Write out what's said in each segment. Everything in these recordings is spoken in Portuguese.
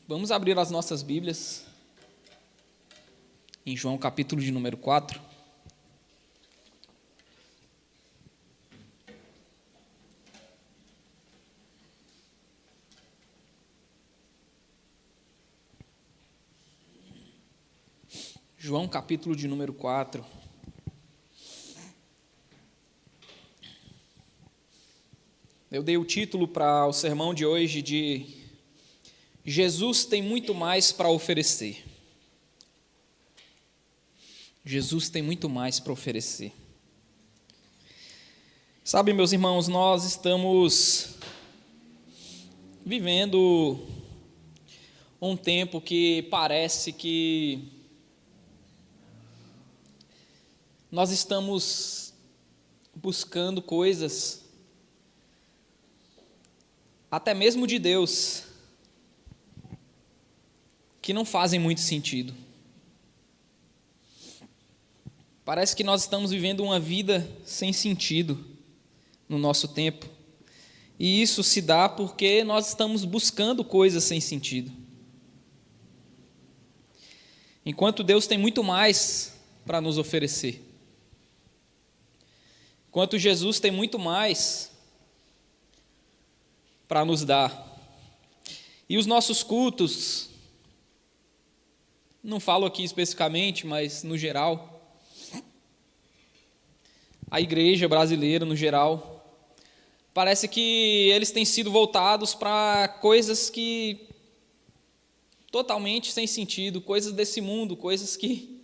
Vamos abrir as nossas Bíblias em João capítulo de número 4. João capítulo de número 4. Eu dei o título para o sermão de hoje de Jesus tem muito mais para oferecer. Jesus tem muito mais para oferecer. Sabe, meus irmãos, nós estamos vivendo um tempo que parece que nós estamos buscando coisas, até mesmo de Deus, que não fazem muito sentido. Parece que nós estamos vivendo uma vida sem sentido no nosso tempo. E isso se dá porque nós estamos buscando coisas sem sentido. Enquanto Deus tem muito mais para nos oferecer. Enquanto Jesus tem muito mais para nos dar. E os nossos cultos, não falo aqui especificamente, mas no geral, a igreja brasileira no geral, parece que eles têm sido voltados para coisas que totalmente sem sentido, coisas desse mundo, coisas que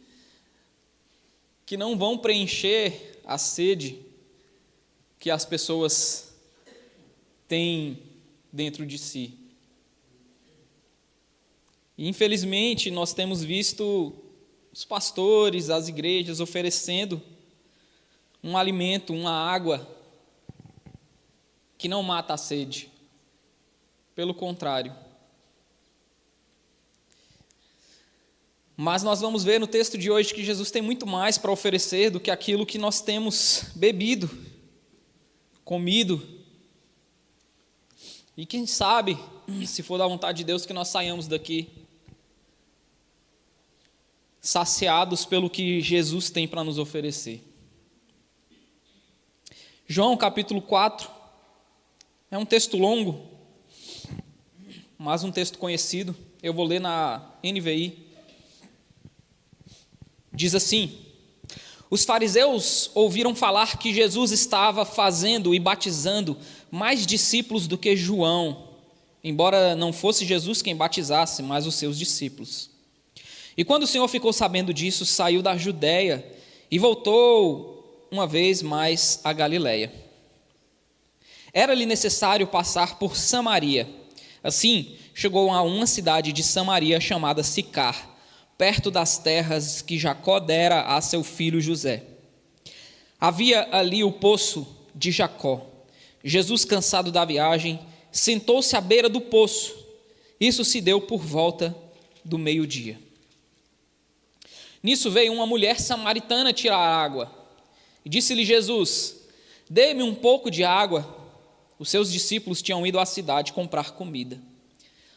não vão preencher a sede que as pessoas têm dentro de si. E, infelizmente, nós temos visto os pastores, as igrejas oferecendo um alimento, uma água que não mata a sede. Pelo contrário. Mas nós vamos ver no texto de hoje que Jesus tem muito mais para oferecer do que aquilo que nós temos bebido, comido. E quem sabe, se for da vontade de Deus, que nós saiamos daqui saciados pelo que Jesus tem para nos oferecer. João capítulo 4 é um texto longo, mas um texto conhecido. Eu vou ler na NVI. Diz assim: os fariseus ouviram falar que Jesus estava fazendo e batizando mais discípulos do que João, embora não fosse Jesus quem batizasse, mas os seus discípulos. E quando o Senhor ficou sabendo disso, saiu da Judéia e voltou uma vez mais a Galiléia. Era-lhe necessário passar por Samaria. Assim, chegou a uma cidade de Samaria chamada Sicar, perto das terras que Jacó dera a seu filho José. Havia ali o poço de Jacó. Jesus, cansado da viagem, sentou-se à beira do poço. Isso se deu por volta do meio-dia. Nisso veio uma mulher samaritana tirar água. E disse-lhe Jesus: dê-me um pouco de água. Os seus discípulos tinham ido à cidade comprar comida.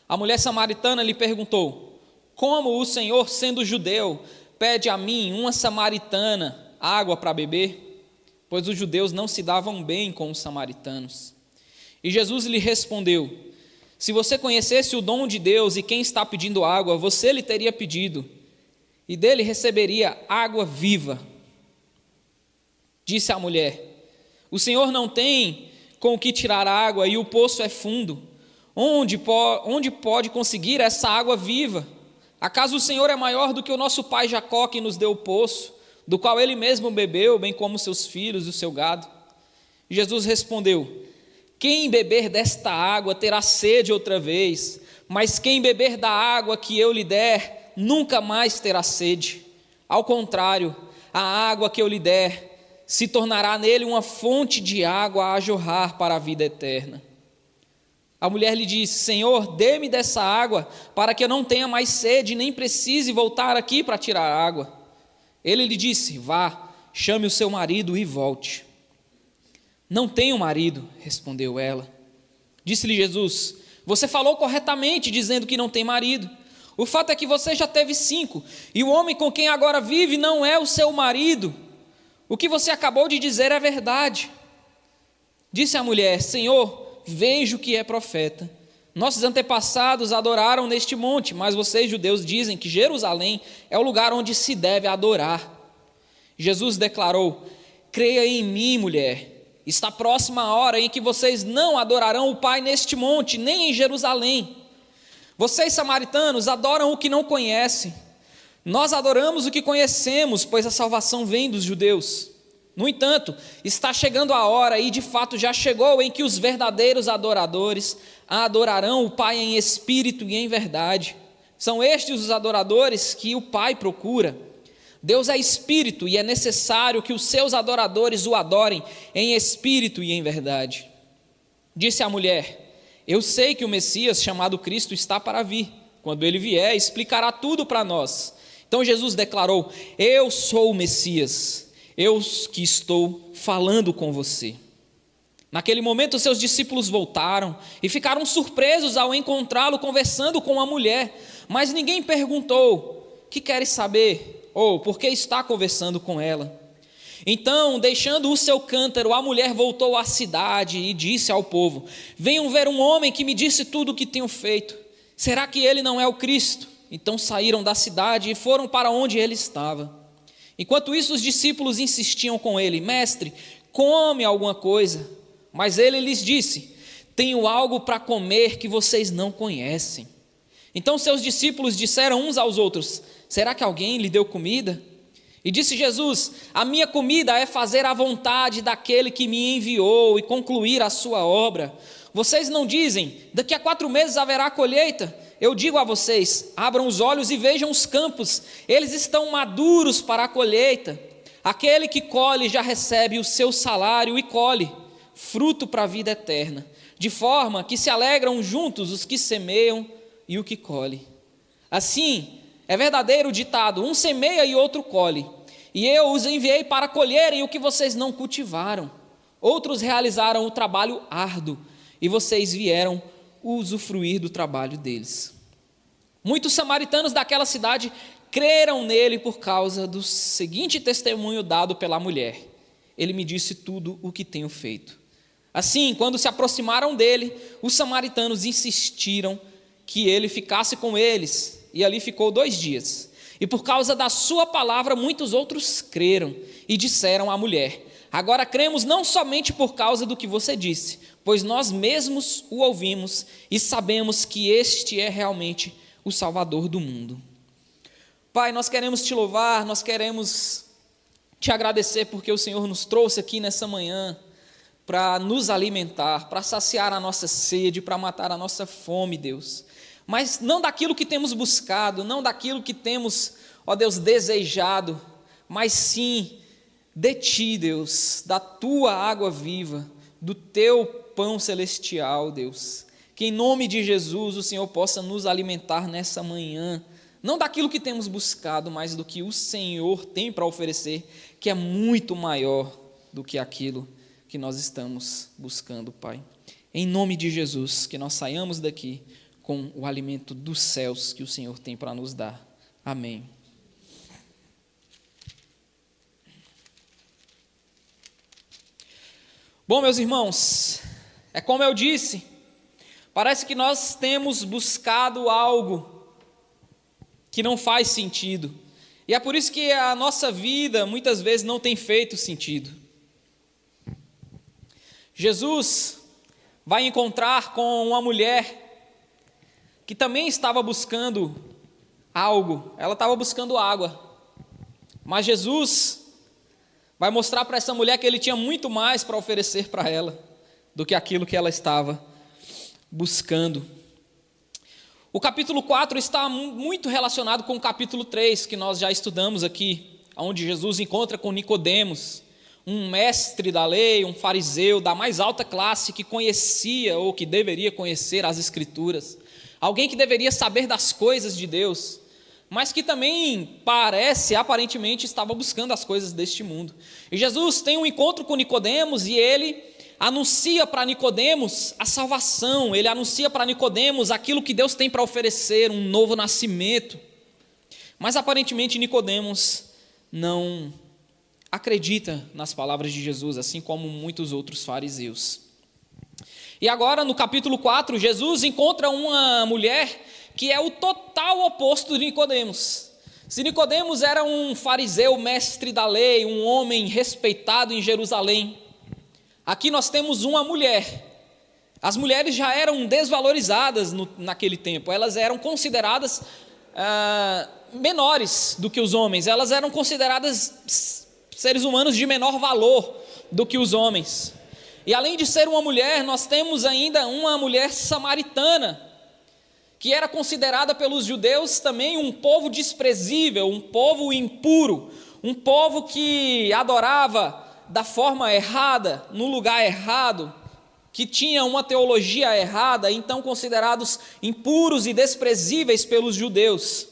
A mulher samaritana lhe perguntou: como o Senhor, sendo judeu, pede a mim, uma samaritana, água para beber? Pois os judeus não se davam bem com os samaritanos. E Jesus lhe respondeu: se você conhecesse o dom de Deus e quem está pedindo água, você lhe teria pedido, e dele receberia água viva. Disse a mulher: o Senhor não tem com o que tirar água e o poço é fundo. Onde pode conseguir essa água viva? Acaso o Senhor é maior do que o nosso pai Jacó, que nos deu o poço, do qual ele mesmo bebeu, bem como seus filhos e o seu gado? E Jesus respondeu: quem beber desta água terá sede outra vez, mas quem beber da água que eu lhe der, nunca mais terá sede. Ao contrário, a água que eu lhe der se tornará nele uma fonte de água a jorrar para a vida eterna. A mulher lhe disse: Senhor, dê-me dessa água, para que eu não tenha mais sede, nem precise voltar aqui para tirar água. Ele lhe disse: vá, chame o seu marido e volte. Não tenho marido, respondeu ela. Disse-lhe Jesus: Você falou corretamente dizendo que não tem marido. O fato é que você já teve 5, e o homem com quem agora vive não é o seu marido. O que você acabou de dizer é verdade. Disse a mulher: Senhor, vejo que é profeta. Nossos antepassados adoraram neste monte, mas vocês, judeus, dizem que Jerusalém é o lugar onde se deve adorar. Jesus declarou: creia em mim, mulher. Está próxima a hora em que vocês não adorarão o Pai neste monte, nem em Jerusalém. Vocês, samaritanos, adoram o que não conhecem. Nós adoramos o que conhecemos, pois a salvação vem dos judeus. No entanto, está chegando a hora, e de fato já chegou, em que os verdadeiros adoradores adorarão o Pai em espírito e em verdade. São estes os adoradores que o Pai procura. Deus é espírito, e é necessário que os seus adoradores o adorem em espírito e em verdade. Disse a mulher: eu sei que o Messias, chamado Cristo, está para vir. Quando ele vier, explicará tudo para nós. Então Jesus declarou: eu sou o Messias, eu que estou falando com você. Naquele momento, seus discípulos voltaram e ficaram surpresos ao encontrá-lo conversando com a mulher, mas ninguém perguntou: que queres saber? Ou por que está conversando com ela? Então, deixando o seu cântaro, a mulher voltou à cidade e disse ao povo: venham ver um homem que me disse tudo o que tenho feito. Será que ele não é o Cristo? Então saíram da cidade e foram para onde ele estava. Enquanto isso, os discípulos insistiam com ele: mestre, come alguma coisa. Mas ele lhes disse: tenho algo para comer que vocês não conhecem. Então seus discípulos disseram uns aos outros: será que alguém lhe deu comida? E disse Jesus: a minha comida é fazer a vontade daquele que me enviou e concluir a sua obra. Vocês não dizem: daqui a 4 meses haverá colheita? Eu digo a vocês: abram os olhos e vejam os campos, eles estão maduros para a colheita. Aquele que colhe já recebe o seu salário e colhe fruto para a vida eterna, de forma que se alegram juntos os que semeiam e o que colhe. Assim, é verdadeiro o ditado: um semeia e outro colhe. E eu os enviei para colherem o que vocês não cultivaram. Outros realizaram o trabalho árduo, e vocês vieram usufruir do trabalho deles. Muitos samaritanos daquela cidade creram nele por causa do seguinte testemunho dado pela mulher: ele me disse tudo o que tenho feito. Assim, quando se aproximaram dele, os samaritanos insistiram que ele ficasse com eles, e ali ficou 2 dias. E por causa da sua palavra, muitos outros creram e disseram à mulher: agora cremos não somente por causa do que você disse, pois nós mesmos o ouvimos e sabemos que este é realmente o Salvador do mundo. Pai, nós queremos te louvar, nós queremos te agradecer porque o Senhor nos trouxe aqui nessa manhã para nos alimentar, para saciar a nossa sede, para matar a nossa fome, Deus. Mas não daquilo que temos buscado, não daquilo que temos, ó Deus, desejado, mas sim de Ti, Deus, da Tua água viva, do Teu pão celestial, Deus. Que em nome de Jesus o Senhor possa nos alimentar nessa manhã, não daquilo que temos buscado, mas do que o Senhor tem para oferecer, que é muito maior do que aquilo que nós estamos buscando, Pai. Em nome de Jesus, que nós saiamos daqui com o alimento dos céus que o Senhor tem para nos dar. Amém. Bom, meus irmãos, é como eu disse, parece que nós temos buscado algo que não faz sentido. E é por isso que a nossa vida muitas vezes não tem feito sentido. Jesus vai encontrar com uma mulher que também estava buscando algo, ela estava buscando água, mas Jesus vai mostrar para essa mulher que ele tinha muito mais para oferecer para ela do que aquilo que ela estava buscando. O capítulo 4 está muito relacionado com o capítulo 3, que nós já estudamos aqui, onde Jesus encontra com Nicodemos, um mestre da lei, um fariseu da mais alta classe que conhecia ou que deveria conhecer as Escrituras, alguém que deveria saber das coisas de Deus, mas que também aparentemente estava buscando as coisas deste mundo. E Jesus tem um encontro com Nicodemos e ele anuncia para Nicodemos a salvação, ele anuncia para Nicodemos aquilo que Deus tem para oferecer, um novo nascimento. Mas aparentemente Nicodemos não acredita nas palavras de Jesus, assim como muitos outros fariseus. E agora, no capítulo 4, Jesus encontra uma mulher que é o total oposto de Nicodemos. Se Nicodemos era um fariseu, mestre da lei, um homem respeitado em Jerusalém, aqui nós temos uma mulher. As mulheres já eram desvalorizadas naquele tempo, elas eram consideradas menores do que os homens, elas eram consideradas seres humanos de menor valor do que os homens. E além de ser uma mulher, nós temos ainda uma mulher samaritana, que era considerada pelos judeus também um povo desprezível, um povo impuro, um povo que adorava da forma errada, no lugar errado, que tinha uma teologia errada, então considerados impuros e desprezíveis pelos judeus,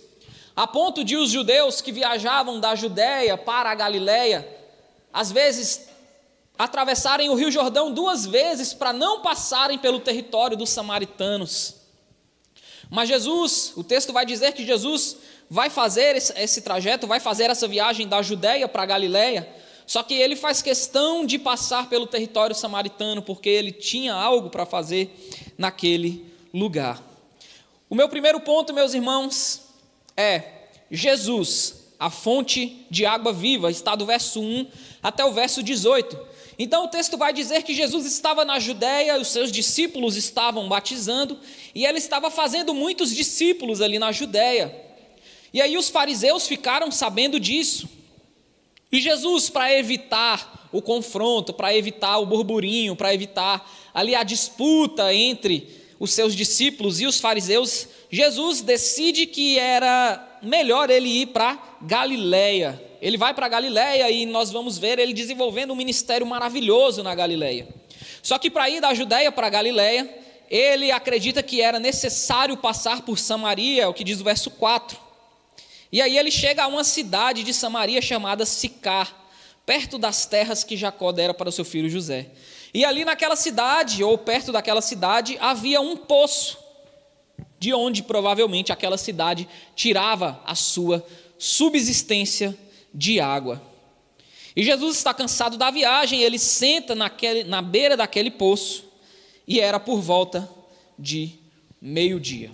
a ponto de os judeus que viajavam da Judéia para a Galileia, às vezes atravessarem o Rio Jordão 2 vezes para não passarem pelo território dos samaritanos. Mas Jesus, o texto vai dizer que Jesus vai fazer esse trajeto, vai fazer essa viagem da Judéia para a Galileia, só que ele faz questão de passar pelo território samaritano, porque ele tinha algo para fazer naquele lugar. O meu primeiro ponto, meus irmãos, é Jesus, a fonte de água viva, está do verso 1 até o verso 18. Então o texto vai dizer que Jesus estava na Judéia, os seus discípulos estavam batizando, e ele estava fazendo muitos discípulos ali na Judéia. E aí os fariseus ficaram sabendo disso. E Jesus, para evitar o confronto, para evitar o burburinho, para evitar ali a disputa entre os seus discípulos e os fariseus, Jesus decide que era melhor ele ir para Galileia. Ele vai para a Galileia e nós vamos ver ele desenvolvendo um ministério maravilhoso na Galileia. Só que para ir da Judéia para a Galileia, ele acredita que era necessário passar por Samaria, o que diz o verso 4. E aí ele chega a uma cidade de Samaria chamada Sicar, perto das terras que Jacó dera para o seu filho José. E ali naquela cidade, ou perto daquela cidade, havia um poço, de onde provavelmente aquela cidade tirava a sua subsistência de água. E Jesus está cansado da viagem, ele senta na beira daquele poço, e era por volta de meio-dia.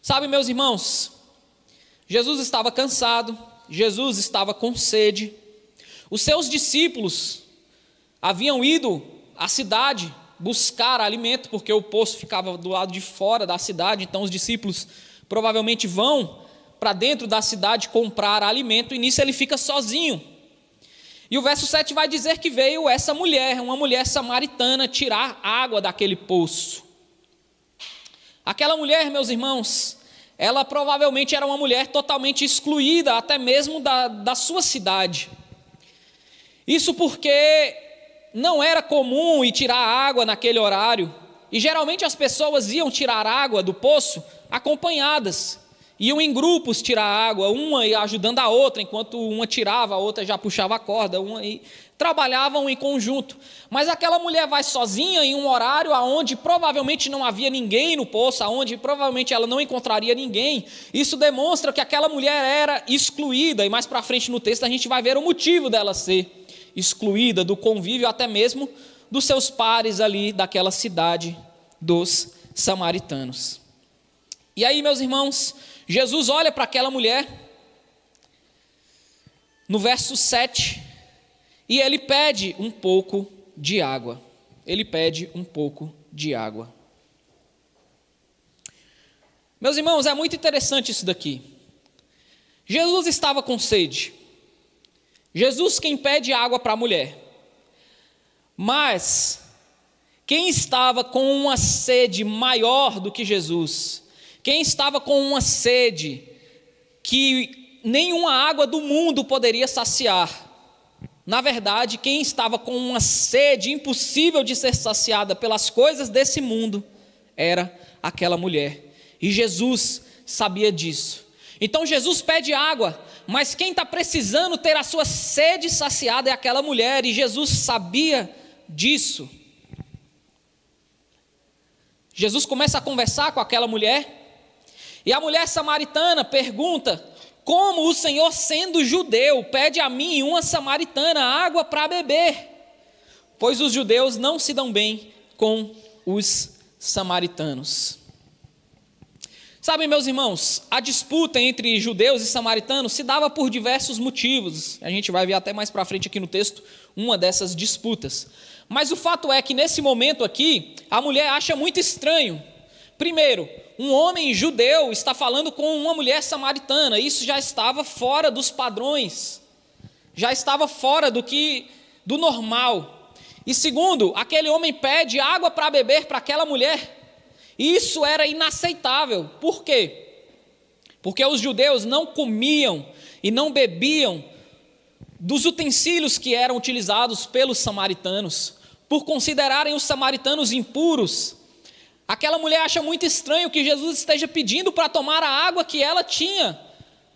Sabe, meus irmãos, Jesus estava cansado, Jesus estava com sede, os seus discípulos haviam ido à cidade buscar alimento, porque o poço ficava do lado de fora da cidade, então os discípulos provavelmente vão para dentro da cidade comprar alimento, e nisso ele fica sozinho. E o verso 7 vai dizer que veio essa mulher, uma mulher samaritana, tirar água daquele poço. Aquela mulher, meus irmãos, ela provavelmente era uma mulher totalmente excluída, até mesmo da sua cidade. Isso porque não era comum ir tirar água naquele horário, e geralmente as pessoas iam tirar água do poço acompanhadas. Iam em grupos tirar água, uma ia ajudando a outra, enquanto uma tirava, a outra já puxava a corda, trabalhavam em conjunto. Mas aquela mulher vai sozinha em um horário onde provavelmente não havia ninguém no poço, onde provavelmente ela não encontraria ninguém. Isso demonstra que aquela mulher era excluída, e mais para frente no texto a gente vai ver o motivo dela ser excluída do convívio, até mesmo dos seus pares ali daquela cidade dos samaritanos. E aí, meus irmãos, Jesus olha para aquela mulher, no verso 7, e ele pede um pouco de água. Ele pede um pouco de água. Meus irmãos, é muito interessante isso daqui. Jesus estava com sede. Jesus quem pede água para a mulher. Mas quem estava com uma sede maior do que Jesus, quem estava com uma sede que nenhuma água do mundo poderia saciar, na verdade, quem estava com uma sede impossível de ser saciada pelas coisas desse mundo, era aquela mulher. E Jesus sabia disso. Então Jesus pede água, mas quem está precisando ter a sua sede saciada é aquela mulher. E Jesus sabia disso? Jesus começa a conversar com aquela mulher, e a mulher samaritana pergunta: como o Senhor, sendo judeu, pede a mim, uma samaritana, água para beber? Pois os judeus não se dão bem com os samaritanos. Sabe, meus irmãos, a disputa entre judeus e samaritanos se dava por diversos motivos. A gente vai ver até mais para frente aqui no texto uma dessas disputas. Mas o fato é que nesse momento aqui, a mulher acha muito estranho. Primeiro, um homem judeu está falando com uma mulher samaritana. Isso já estava fora dos padrões, já estava fora do normal. E segundo, aquele homem pede água para beber para aquela mulher. Isso era inaceitável. Por quê? Porque os judeus não comiam e não bebiam dos utensílios que eram utilizados pelos samaritanos, por considerarem os samaritanos impuros. Aquela mulher acha muito estranho que Jesus esteja pedindo para tomar a água que ela tinha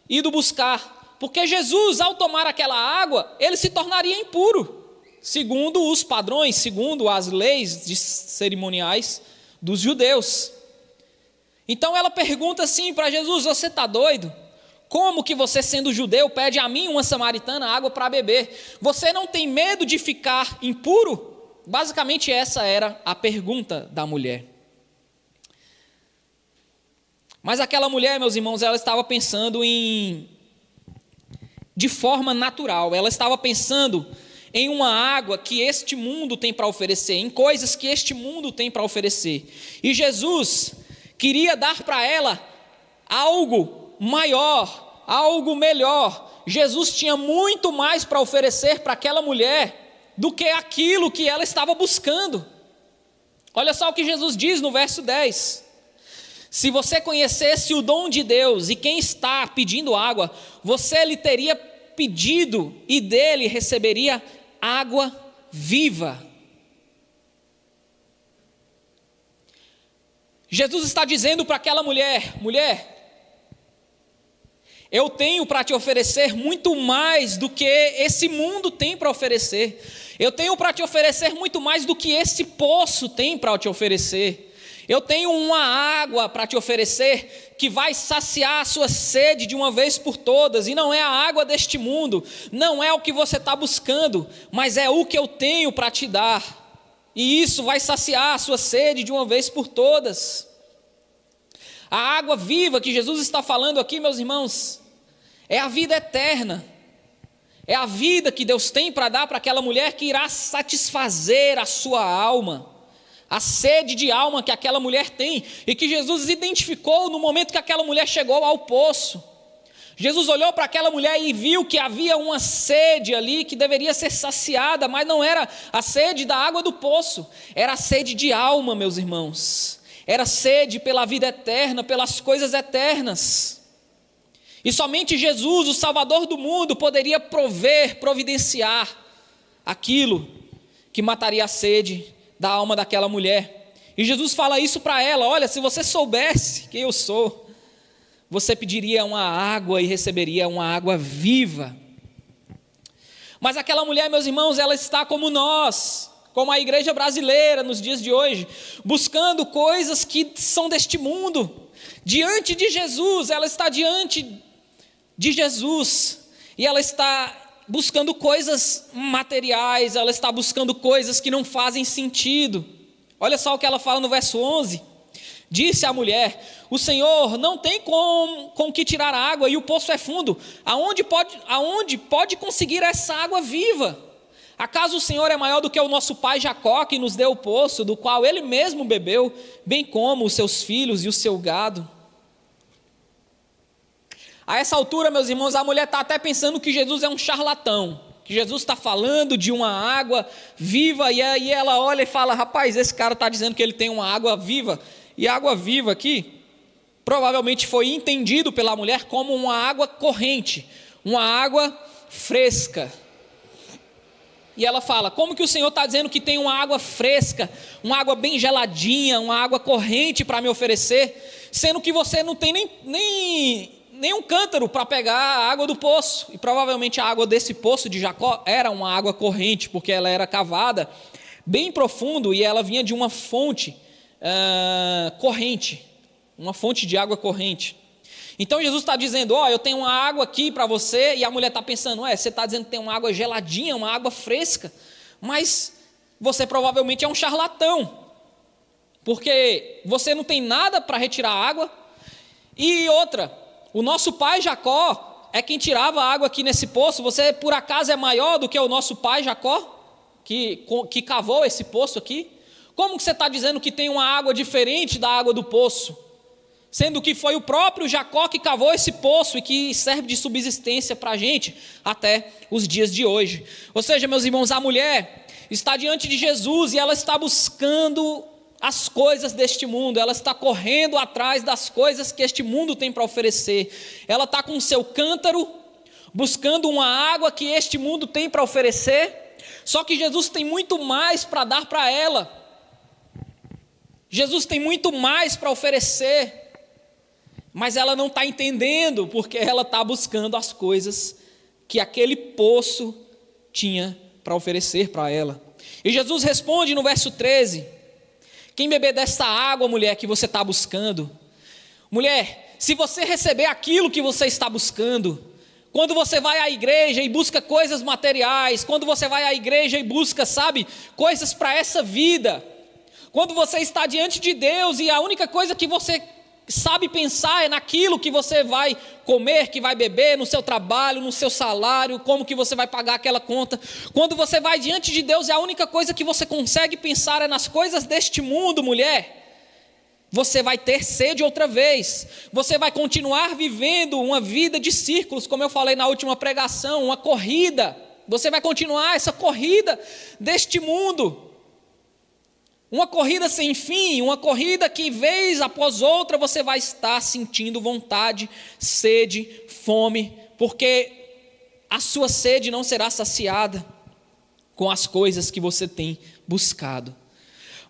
ido buscar, porque Jesus, ao tomar aquela água, ele se tornaria impuro, segundo os padrões, segundo as leis cerimoniais dos judeus. Então ela pergunta assim para Jesus: você está doido? Como que você, sendo judeu, pede a mim, uma samaritana, água para beber? Você não tem medo de ficar impuro? Basicamente essa era a pergunta da mulher. Mas aquela mulher, meus irmãos, ela estava pensando de forma natural. Ela estava pensando em uma água que este mundo tem para oferecer, em coisas que este mundo tem para oferecer. E Jesus queria dar para ela algo maior, algo melhor. Jesus tinha muito mais para oferecer para aquela mulher do que aquilo que ela estava buscando. Olha só o que Jesus diz no verso 10. Se você conhecesse o dom de Deus e quem está pedindo água, você lhe teria pedido e dele receberia água viva. Jesus está dizendo para aquela mulher: mulher, eu tenho para te oferecer muito mais do que esse mundo tem para oferecer. Eu tenho para te oferecer muito mais do que esse poço tem para te oferecer. Eu tenho uma água para te oferecer que vai saciar a sua sede de uma vez por todas. E não é a água deste mundo, não é o que você está buscando, mas é o que eu tenho para te dar. E isso vai saciar a sua sede de uma vez por todas. A água viva que Jesus está falando aqui, meus irmãos, é a vida eterna. É a vida que Deus tem para dar para aquela mulher, que irá satisfazer a sua alma. A sede de alma que aquela mulher tem, e que Jesus identificou no momento que aquela mulher chegou ao poço. Jesus olhou para aquela mulher e viu que havia uma sede ali que deveria ser saciada, mas não era a sede da água do poço, era a sede de alma, meus irmãos. Era sede pela vida eterna, pelas coisas eternas. E somente Jesus, o Salvador do mundo, poderia providenciar aquilo que mataria a sede da alma daquela mulher. E Jesus fala isso para ela: olha, se você soubesse quem eu sou, você pediria uma água e receberia uma água viva. Mas aquela mulher, meus irmãos, ela está como nós, como a igreja brasileira nos dias de hoje, buscando coisas que são deste mundo. Diante de Jesus, ela está diante de Jesus, e ela está buscando coisas materiais, ela está buscando coisas que não fazem sentido. Olha só o que ela fala no verso 11. Disse a mulher: o Senhor não tem com que tirar água, e o poço é fundo. Aonde pode conseguir essa água viva? Acaso o Senhor é maior do que o nosso pai Jacó, que nos deu o poço, do qual ele mesmo bebeu, bem como os seus filhos e o seu gado? A essa altura, meus irmãos, a mulher está até pensando que Jesus é um charlatão, que Jesus está falando de uma água viva, e aí ela olha e fala: rapaz, esse cara está dizendo que ele tem uma água viva. E a água viva aqui provavelmente foi entendido pela mulher como uma água corrente, uma água fresca. E ela fala: como que o Senhor está dizendo que tem uma água fresca, uma água bem geladinha, uma água corrente para me oferecer, sendo que você não tem nem um cântaro para pegar a água do poço? E provavelmente a água desse poço de Jacó era uma água corrente, porque ela era cavada bem profundo, e ela vinha de uma fonte corrente, uma fonte de água corrente. Então Jesus está dizendo, eu tenho uma água aqui para você, e a mulher está pensando, você está dizendo que tem uma água geladinha, uma água fresca, mas você provavelmente é um charlatão, porque você não tem nada para retirar a água. E outra, o nosso pai Jacó é quem tirava a água aqui nesse poço. Você por acaso é maior do que o nosso pai Jacó, que cavou esse poço aqui? Como que você está dizendo que tem uma água diferente da água do poço? Sendo que foi o próprio Jacó que cavou esse poço e que serve de subsistência para a gente até os dias de hoje. Ou seja, meus irmãos, a mulher está diante de Jesus e ela está buscando as coisas deste mundo, ela está correndo atrás das coisas que este mundo tem para oferecer. Ela está com o seu cântaro, buscando uma água que este mundo tem para oferecer, só que Jesus tem muito mais para dar para ela. Jesus tem muito mais para oferecer, mas ela não está entendendo, porque ela está buscando as coisas que aquele poço tinha para oferecer para ela. E Jesus responde no verso 13, quem beber dessa água, mulher, que você está buscando, mulher, se você receber aquilo que você está buscando, quando você vai à igreja e busca coisas materiais, quando você vai à igreja e busca, coisas para essa vida, quando você está diante de Deus e a única coisa que você sabe pensar é naquilo que você vai comer, que vai beber, no seu trabalho, no seu salário, como que você vai pagar aquela conta. Quando você vai diante de Deus, a única coisa que você consegue pensar é nas coisas deste mundo, mulher. Você vai ter sede outra vez, você vai continuar vivendo uma vida de círculos, como eu falei na última pregação, uma corrida. Você vai continuar essa corrida deste mundo. Uma corrida sem fim, uma corrida que vez após outra você vai estar sentindo vontade, sede, fome, porque a sua sede não será saciada com as coisas que você tem buscado.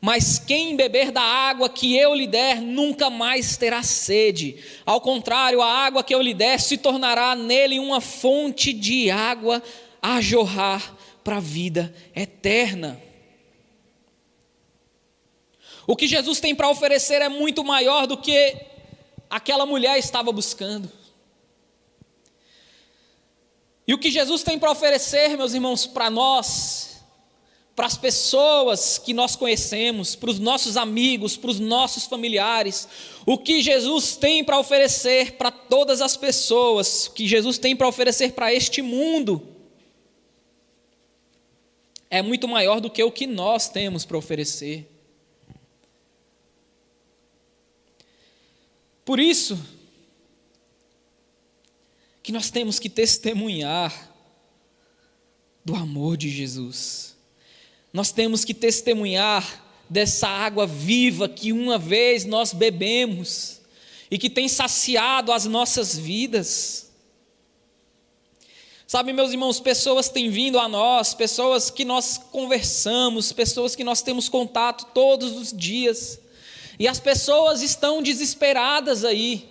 Mas quem beber da água que eu lhe der, nunca mais terá sede. Ao contrário, a água que eu lhe der se tornará nele uma fonte de água a jorrar para a vida eterna. O que Jesus tem para oferecer é muito maior do que aquela mulher estava buscando. E o que Jesus tem para oferecer, meus irmãos, para nós, para as pessoas que nós conhecemos, para os nossos amigos, para os nossos familiares, o que Jesus tem para oferecer para todas as pessoas, o que Jesus tem para oferecer para este mundo, é muito maior do que o que nós temos para oferecer. Por isso que nós temos que testemunhar do amor de Jesus. Nós temos que testemunhar dessa água viva que uma vez nós bebemos e que tem saciado as nossas vidas. Sabe, meus irmãos, pessoas têm vindo a nós, pessoas que nós conversamos, pessoas que nós temos contato todos os dias. E as pessoas estão desesperadas aí,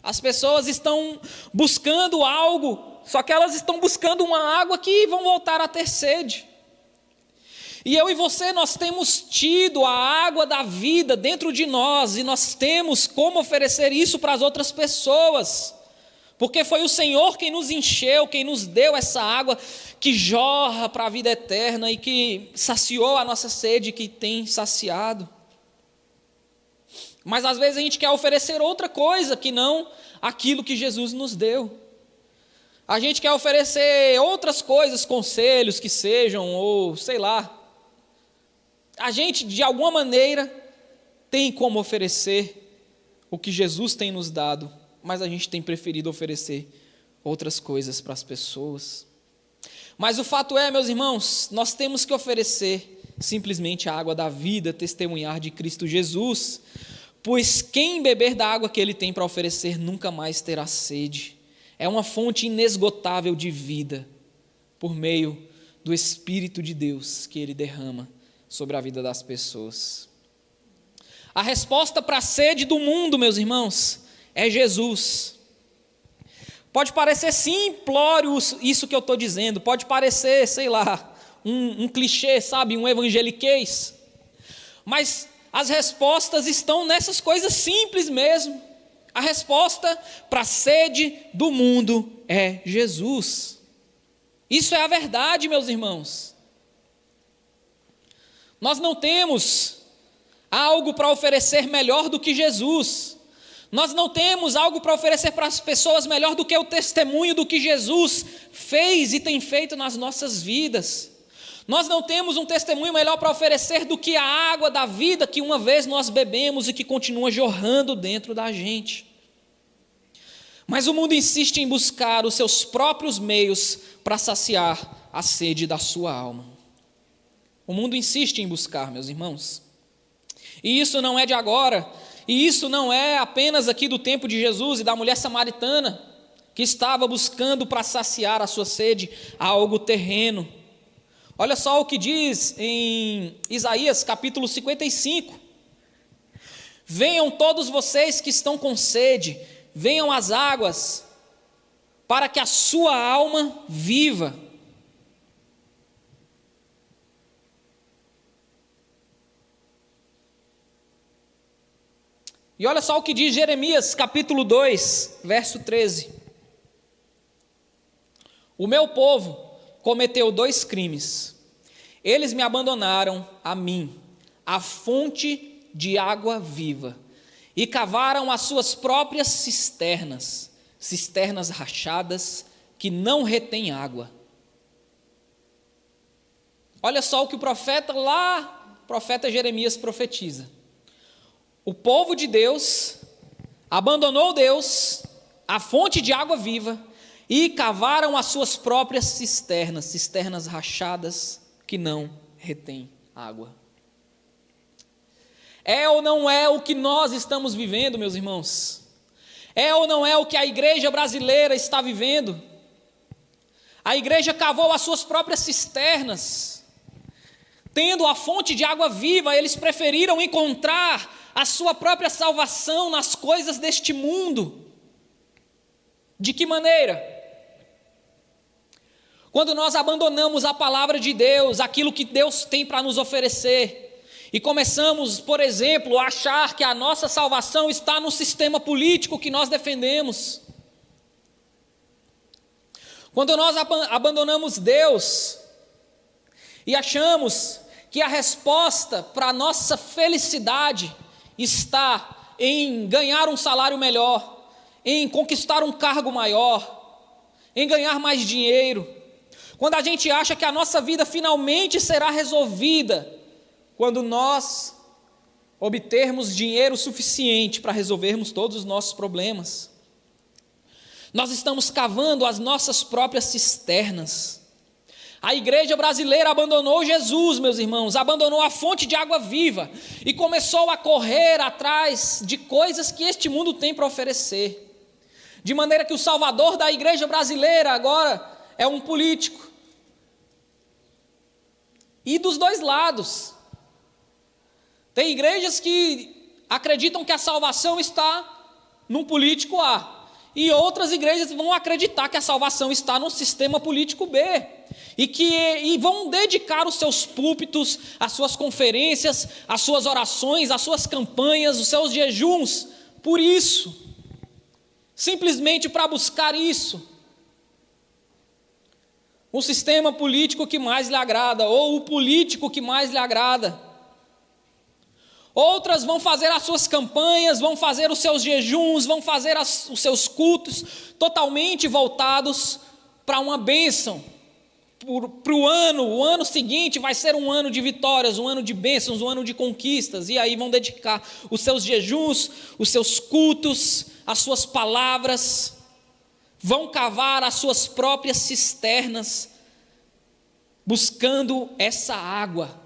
as pessoas estão buscando algo, só que elas estão buscando uma água que vão voltar a ter sede. E eu e você, nós temos tido a água da vida dentro de nós, e nós temos como oferecer isso para as outras pessoas, porque foi o Senhor quem nos encheu, quem nos deu essa água que jorra para a vida eterna e que saciou a nossa sede, que tem saciado. Mas às vezes a gente quer oferecer outra coisa que não aquilo que Jesus nos deu. A gente quer oferecer outras coisas, conselhos que sejam, ou sei lá. A gente, de alguma maneira, tem como oferecer o que Jesus tem nos dado, mas a gente tem preferido oferecer outras coisas para as pessoas. Mas o fato é, meus irmãos, nós temos que oferecer simplesmente a água da vida, testemunhar de Cristo Jesus, pois quem beber da água que Ele tem para oferecer nunca mais terá sede. É uma fonte inesgotável de vida, por meio do Espírito de Deus que Ele derrama sobre a vida das pessoas. A resposta para a sede do mundo, meus irmãos, é Jesus. Pode parecer simplório isso que eu estou dizendo, pode parecer, sei lá, um clichê, sabe, um evangeliquez. Mas as respostas estão nessas coisas simples mesmo. A resposta para a sede do mundo é Jesus. Isso é a verdade, meus irmãos. Nós não temos algo para oferecer melhor do que Jesus. Nós não temos algo para oferecer para as pessoas melhor do que o testemunho do que Jesus fez e tem feito nas nossas vidas. Nós não temos um testemunho melhor para oferecer do que a água da vida que uma vez nós bebemos e que continua jorrando dentro da gente. Mas o mundo insiste em buscar os seus próprios meios para saciar a sede da sua alma. O mundo insiste em buscar, meus irmãos. E isso não é de agora, e isso não é apenas aqui do tempo de Jesus e da mulher samaritana, que estava buscando para saciar a sua sede algo terreno. Olha só o que diz em Isaías capítulo 55. Venham todos vocês que estão com sede, venham às águas, para que a sua alma viva. E olha só o que diz Jeremias capítulo 2, verso 13. O meu povo cometeu 2 crimes. Eles me abandonaram a mim, a fonte de água viva, e cavaram as suas próprias cisternas, cisternas rachadas que não retêm água. Olha só o que o profeta Jeremias profetiza. O povo de Deus abandonou Deus, a fonte de água viva, e cavaram as suas próprias cisternas, cisternas rachadas que não retêm água. É ou não é o que nós estamos vivendo, meus irmãos? É ou não é o que a igreja brasileira está vivendo? A igreja cavou as suas próprias cisternas, tendo a fonte de água viva, eles preferiram encontrar a sua própria salvação nas coisas deste mundo. De que maneira? Quando nós abandonamos a palavra de Deus, aquilo que Deus tem para nos oferecer, e começamos, por exemplo, a achar que a nossa salvação está no sistema político que nós defendemos. Quando nós abandonamos Deus e achamos que a resposta para a nossa felicidade está em ganhar um salário melhor, em conquistar um cargo maior, em ganhar mais dinheiro, quando a gente acha que a nossa vida finalmente será resolvida, quando nós obtermos dinheiro suficiente para resolvermos todos os nossos problemas, nós estamos cavando as nossas próprias cisternas. A igreja brasileira abandonou Jesus, meus irmãos, abandonou a fonte de água viva e começou a correr atrás de coisas que este mundo tem para oferecer. De maneira que o salvador da igreja brasileira agora é um político. E dos dois lados. Tem igrejas que acreditam que a salvação está num político A. E outras igrejas vão acreditar que a salvação está no sistema político B. E vão dedicar os seus púlpitos, as suas conferências, as suas orações, as suas campanhas, os seus jejuns, por isso. Simplesmente para buscar isso. O sistema político que mais lhe agrada, ou o político que mais lhe agrada. Outras vão fazer as suas campanhas, vão fazer os seus jejuns, vão fazer os seus cultos totalmente voltados para uma bênção. Para o ano seguinte vai ser um ano de vitórias, um ano de bênçãos, um ano de conquistas. E aí vão dedicar os seus jejuns, os seus cultos, as suas palavras. Vão cavar as suas próprias cisternas, buscando essa água.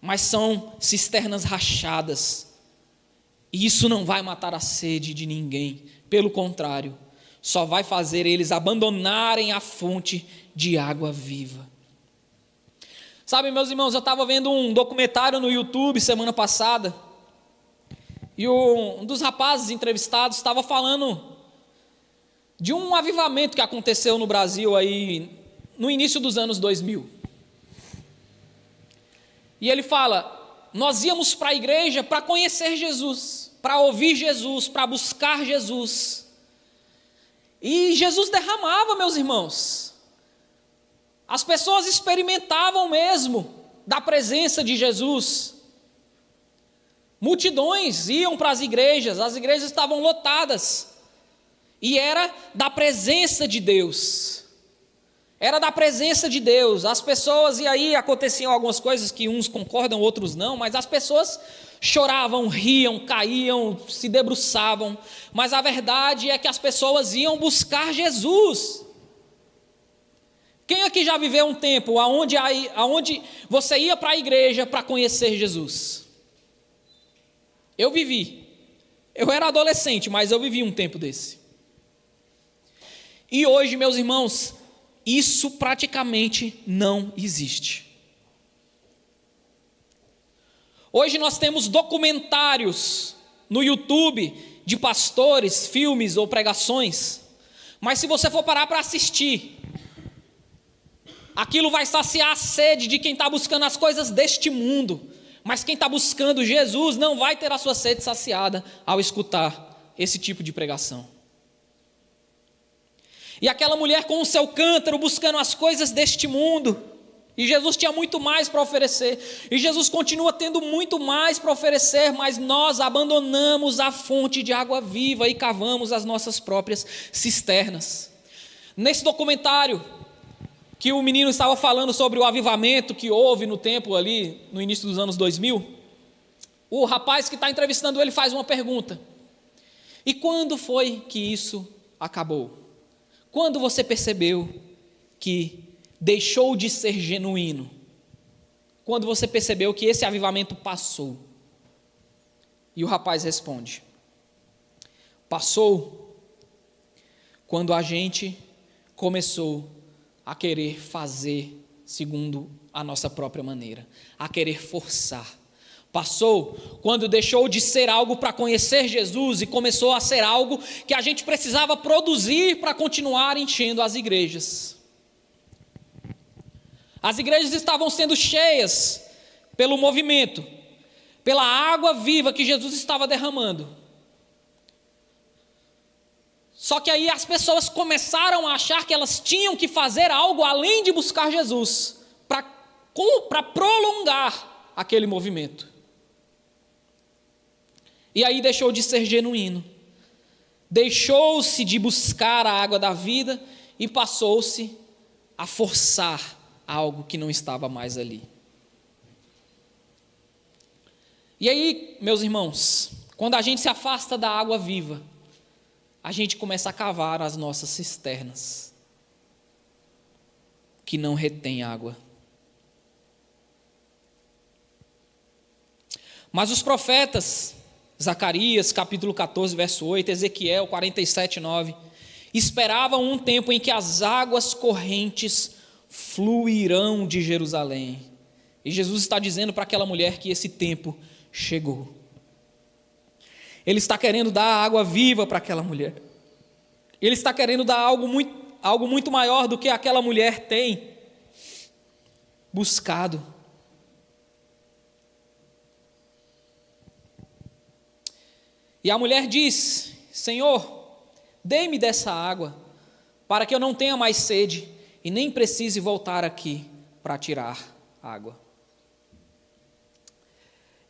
Mas são cisternas rachadas. E isso não vai matar a sede de ninguém. Pelo contrário, só vai fazer eles abandonarem a fonte de água viva. Sabe, meus irmãos, eu estava vendo um documentário no YouTube semana passada. E um dos rapazes entrevistados estava falando de um avivamento que aconteceu no Brasil aí no início dos anos 2000. E ele fala: nós íamos para a igreja para conhecer Jesus, para ouvir Jesus, para buscar Jesus. E Jesus derramava, meus irmãos. As pessoas experimentavam mesmo da presença de Jesus. Multidões iam para as igrejas estavam lotadas. E era da presença de Deus. Era da presença de Deus. As pessoas, e aí aconteciam algumas coisas que uns concordam, outros não, mas as pessoas choravam, riam, caíam, se debruçavam. Mas a verdade é que as pessoas iam buscar Jesus. Quem aqui já viveu um tempo onde você ia para a igreja para conhecer Jesus? Eu vivi. Eu era adolescente, mas eu vivi um tempo desse. E hoje, meus irmãos, isso praticamente não existe. Hoje nós temos documentários no YouTube de pastores, filmes ou pregações, mas se você for parar para assistir, aquilo vai saciar a sede de quem está buscando as coisas deste mundo, mas quem está buscando Jesus não vai ter a sua sede saciada ao escutar esse tipo de pregação. E aquela mulher com o seu cântaro buscando as coisas deste mundo, e Jesus tinha muito mais para oferecer, e Jesus continua tendo muito mais para oferecer, mas nós abandonamos a fonte de água viva e cavamos as nossas próprias cisternas. Nesse documentário que o menino estava falando sobre o avivamento que houve no tempo ali, no início dos anos 2000, o rapaz que está entrevistando ele faz uma pergunta: e quando foi que isso acabou? Quando você percebeu que deixou de ser genuíno? Quando você percebeu que esse avivamento passou? E o rapaz responde: passou quando a gente começou a querer fazer segundo a nossa própria maneira, a querer forçar. Passou quando deixou de ser algo para conhecer Jesus e começou a ser algo que a gente precisava produzir para continuar enchendo as igrejas. As igrejas estavam sendo cheias pelo movimento, pela água viva que Jesus estava derramando. Só que aí as pessoas começaram a achar que elas tinham que fazer algo além de buscar Jesus, para prolongar aquele movimento. E aí deixou de ser genuíno, deixou-se de buscar a água da vida e passou-se a forçar algo que não estava mais ali. E aí, meus irmãos, quando a gente se afasta da água viva, a gente começa a cavar as nossas cisternas, que não retém água. Mas os profetas, Zacarias, capítulo 14, verso 8, Ezequiel 47, 9, esperavam um tempo em que as águas correntes fluirão de Jerusalém. E Jesus está dizendo para aquela mulher que esse tempo chegou. Ele está querendo dar água viva para aquela mulher. Ele está querendo dar algo muito maior do que aquela mulher tem buscado. E a mulher diz: Senhor, dê-me dessa água, para que eu não tenha mais sede e nem precise voltar aqui para tirar água.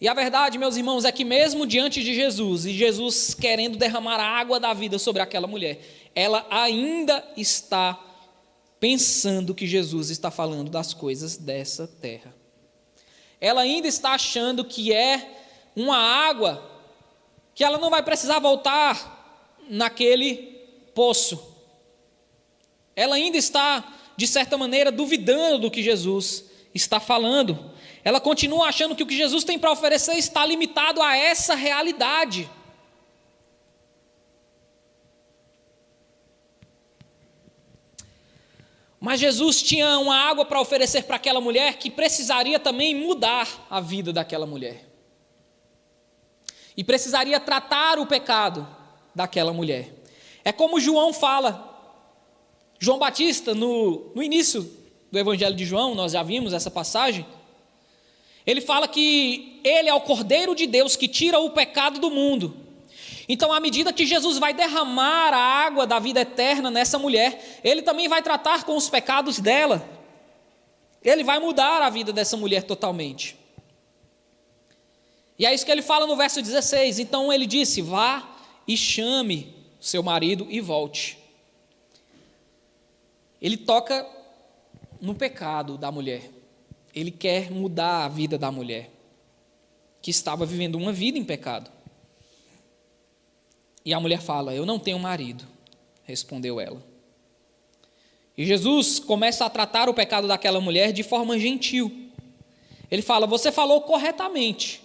E a verdade, meus irmãos, é que mesmo diante de Jesus, e Jesus querendo derramar a água da vida sobre aquela mulher, ela ainda está pensando que Jesus está falando das coisas dessa terra. Ela ainda está achando que é uma água que ela não vai precisar voltar naquele poço. Ela ainda está, de certa maneira, duvidando do que Jesus está falando. Ela continua achando que o que Jesus tem para oferecer está limitado a essa realidade. Mas Jesus tinha uma água para oferecer para aquela mulher que precisaria também mudar a vida daquela mulher. E precisaria tratar o pecado daquela mulher. É como João fala. João Batista, no início do Evangelho de João, nós já vimos essa passagem. Ele fala que ele é o Cordeiro de Deus que tira o pecado do mundo. Então, à medida que Jesus vai derramar a água da vida eterna nessa mulher, ele também vai tratar com os pecados dela. Ele vai mudar a vida dessa mulher totalmente. E é isso que ele fala no verso 16. Então ele disse: vá e chame seu marido e volte. Ele toca no pecado da mulher. Ele quer mudar a vida da mulher, que estava vivendo uma vida em pecado. E a mulher fala: eu não tenho marido, respondeu ela. E Jesus começa a tratar o pecado daquela mulher de forma gentil. Ele fala: você falou corretamente,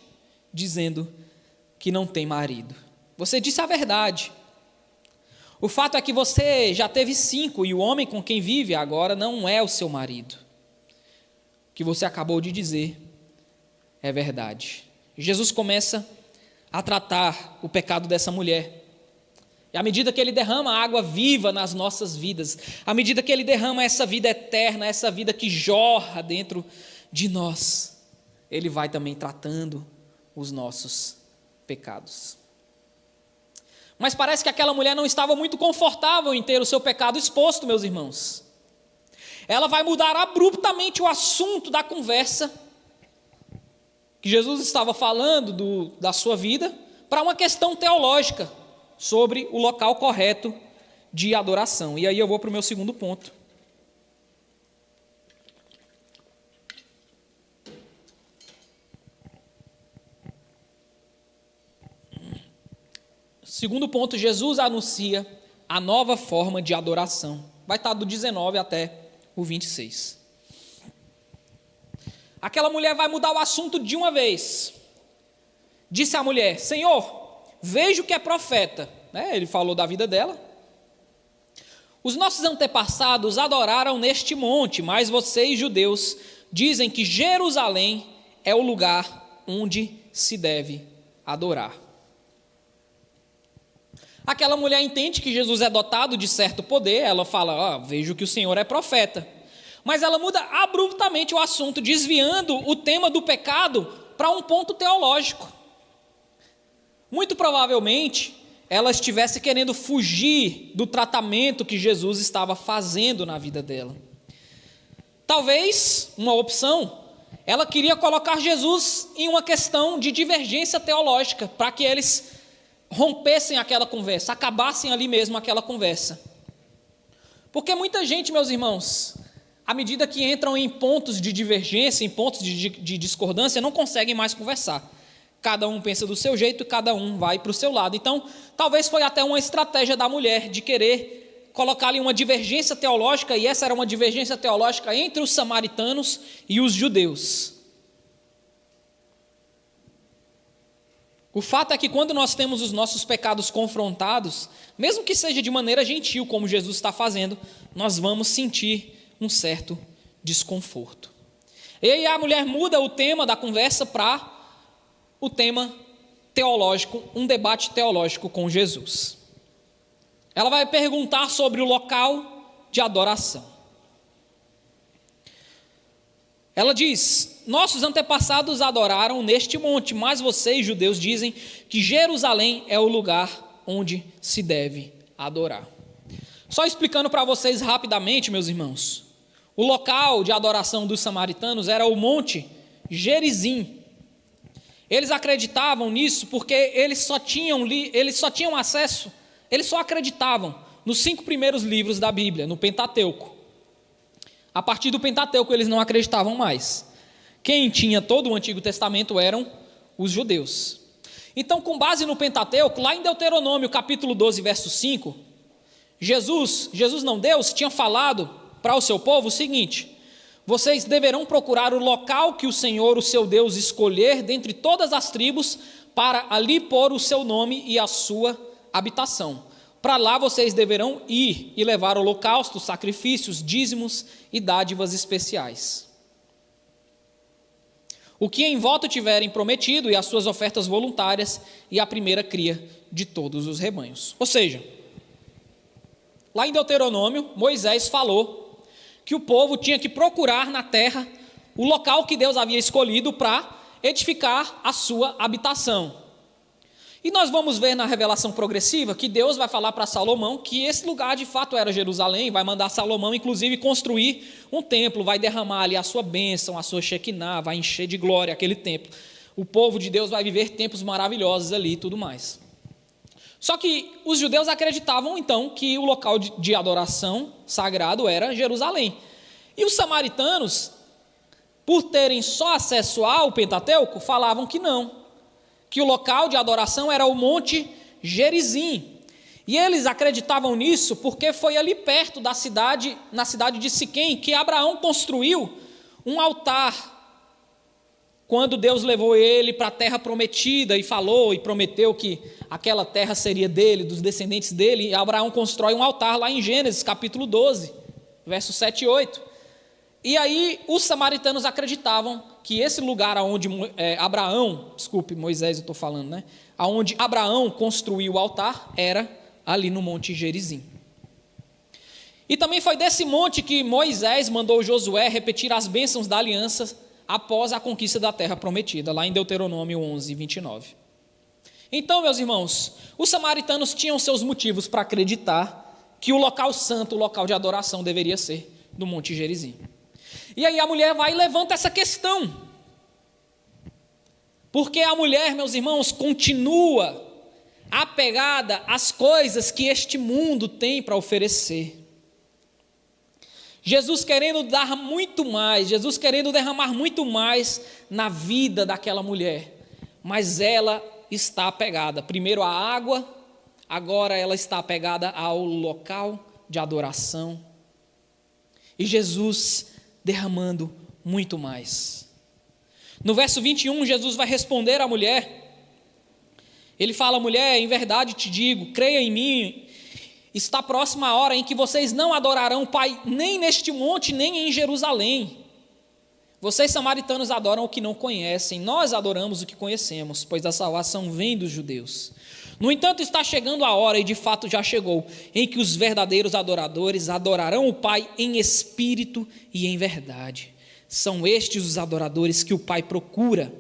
dizendo que não tem marido. Você disse a verdade. O fato é que você já teve 5 e o homem com quem vive agora não é o seu marido. O que você acabou de dizer é verdade. Jesus começa a tratar o pecado dessa mulher. E à medida que ele derrama água viva nas nossas vidas, à medida que ele derrama essa vida eterna, essa vida que jorra dentro de nós, ele vai também tratando os nossos pecados. Mas parece que aquela mulher não estava muito confortável em ter o seu pecado exposto, meus irmãos. Ela vai mudar abruptamente o assunto da conversa que Jesus estava falando da sua vida para uma questão teológica sobre o local correto de adoração. E aí eu vou para o meu segundo ponto. Segundo ponto, Jesus anuncia a nova forma de adoração. Vai estar do 19 até o 26. Aquela mulher vai mudar o assunto de uma vez. Disse a mulher: Senhor, vejo que é profeta. Ele falou da vida dela. Os nossos antepassados adoraram neste monte, mas vocês, judeus, dizem que Jerusalém é o lugar onde se deve adorar. Aquela mulher entende que Jesus é dotado de certo poder. Ela fala: vejo que o Senhor é profeta. Mas ela muda abruptamente o assunto, desviando o tema do pecado para um ponto teológico. Muito provavelmente, ela estivesse querendo fugir do tratamento que Jesus estava fazendo na vida dela. Talvez, uma opção, ela queria colocar Jesus em uma questão de divergência teológica, para que eles rompessem aquela conversa, acabassem ali mesmo aquela conversa. Porque muita gente, meus irmãos, à medida que entram em pontos de divergência, em pontos de discordância, não conseguem mais conversar. Cada um pensa do seu jeito e cada um vai para o seu lado. Então, talvez foi até uma estratégia da mulher de querer colocar ali uma divergência teológica, e essa era uma divergência teológica entre os samaritanos e os judeus. O fato é que quando nós temos os nossos pecados confrontados, mesmo que seja de maneira gentil, como Jesus está fazendo, nós vamos sentir um certo desconforto. E aí a mulher muda o tema da conversa para o tema teológico, um debate teológico com Jesus. Ela vai perguntar sobre o local de adoração. Ela diz: nossos antepassados adoraram neste monte, mas vocês, judeus, dizem que Jerusalém é o lugar onde se deve adorar. Só explicando para vocês rapidamente, meus irmãos, o local de adoração dos samaritanos era o monte Gerizim. Eles acreditavam nisso porque eles só tinham acesso, eles só acreditavam nos 5 primeiros livros da Bíblia, no Pentateuco. A partir do Pentateuco eles não acreditavam mais. Quem tinha todo o Antigo Testamento eram os judeus. Então, com base no Pentateuco, lá em Deuteronômio capítulo 12, verso 5, Deus tinha falado para o seu povo o seguinte: vocês deverão procurar o local que o Senhor, o seu Deus, escolher dentre todas as tribos, para ali pôr o seu nome e a sua habitação. Para lá vocês deverão ir e levar holocaustos, sacrifícios, dízimos e dádivas especiais. O que em voto tiverem prometido, e as suas ofertas voluntárias, e a primeira cria de todos os rebanhos. Ou seja, lá em Deuteronômio, Moisés falou que o povo tinha que procurar na terra o local que Deus havia escolhido para edificar a sua habitação. E nós vamos ver na revelação progressiva que Deus vai falar para Salomão que esse lugar de fato era Jerusalém, vai mandar Salomão inclusive construir um templo, vai derramar ali a sua bênção, a sua Shekinah, vai encher de glória aquele templo. O povo de Deus vai viver tempos maravilhosos ali e tudo mais. Só que os judeus acreditavam então que o local de adoração sagrado era Jerusalém. E os samaritanos, por terem só acesso ao Pentateuco, falavam que não, que o local de adoração era o Monte Gerizim. E eles acreditavam nisso porque foi ali perto da cidade, na cidade de Siquém, que Abraão construiu um altar. Quando Deus levou ele para a terra prometida e falou e prometeu que aquela terra seria dele, dos descendentes dele, Abraão constrói um altar lá em Gênesis capítulo 12, versos 7 e 8. E aí os samaritanos acreditavam que esse lugar onde Moisés eu estou falando, né? Aonde Abraão construiu o altar era ali no Monte Gerizim. E também foi desse monte que Moisés mandou Josué repetir as bênçãos da aliança após a conquista da terra prometida, lá em Deuteronômio 11, 29. Então, meus irmãos, os samaritanos tinham seus motivos para acreditar que o local santo, o local de adoração deveria ser do Monte Gerizim. E aí a mulher vai e levanta essa questão. Porque a mulher, meus irmãos, continua apegada às coisas que este mundo tem para oferecer. Jesus querendo dar muito mais, Jesus querendo derramar muito mais na vida daquela mulher. Mas ela está apegada, primeiro à água, agora ela está apegada ao local de adoração. E Jesus derramando muito mais. No verso 21, Jesus vai responder à mulher. Ele fala: mulher, em verdade te digo, creia em mim, está próxima a hora em que vocês não adorarão o Pai nem neste monte, nem em Jerusalém. Vocês samaritanos adoram o que não conhecem, nós adoramos o que conhecemos, pois a salvação vem dos judeus. No entanto, está chegando a hora, e de fato já chegou, em que os verdadeiros adoradores adorarão o Pai em espírito e em verdade. São estes os adoradores que o Pai procura.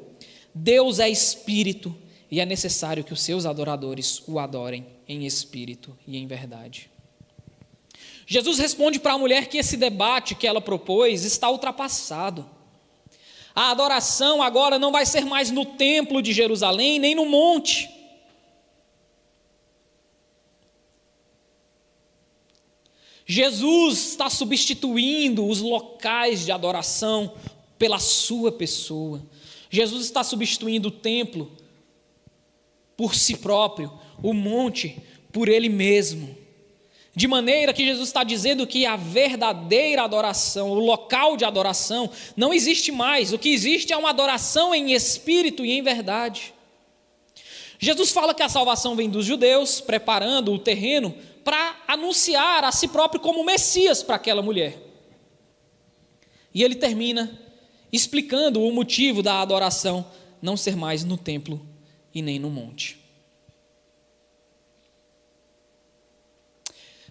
Deus é espírito e é necessário que os seus adoradores o adorem em espírito e em verdade. Jesus responde para a mulher que esse debate que ela propôs está ultrapassado. A adoração agora não vai ser mais no templo de Jerusalém, nem no monte. Jesus está substituindo os locais de adoração pela sua pessoa. Jesus está substituindo o templo por si próprio, o monte por ele mesmo. De maneira que Jesus está dizendo que a verdadeira adoração, o local de adoração, não existe mais. O que existe é uma adoração em espírito e em verdade. Jesus fala que a salvação vem dos judeus, preparando o terreno para anunciar a si próprio como Messias para aquela mulher. E ele termina explicando o motivo da adoração não ser mais no templo e nem no monte.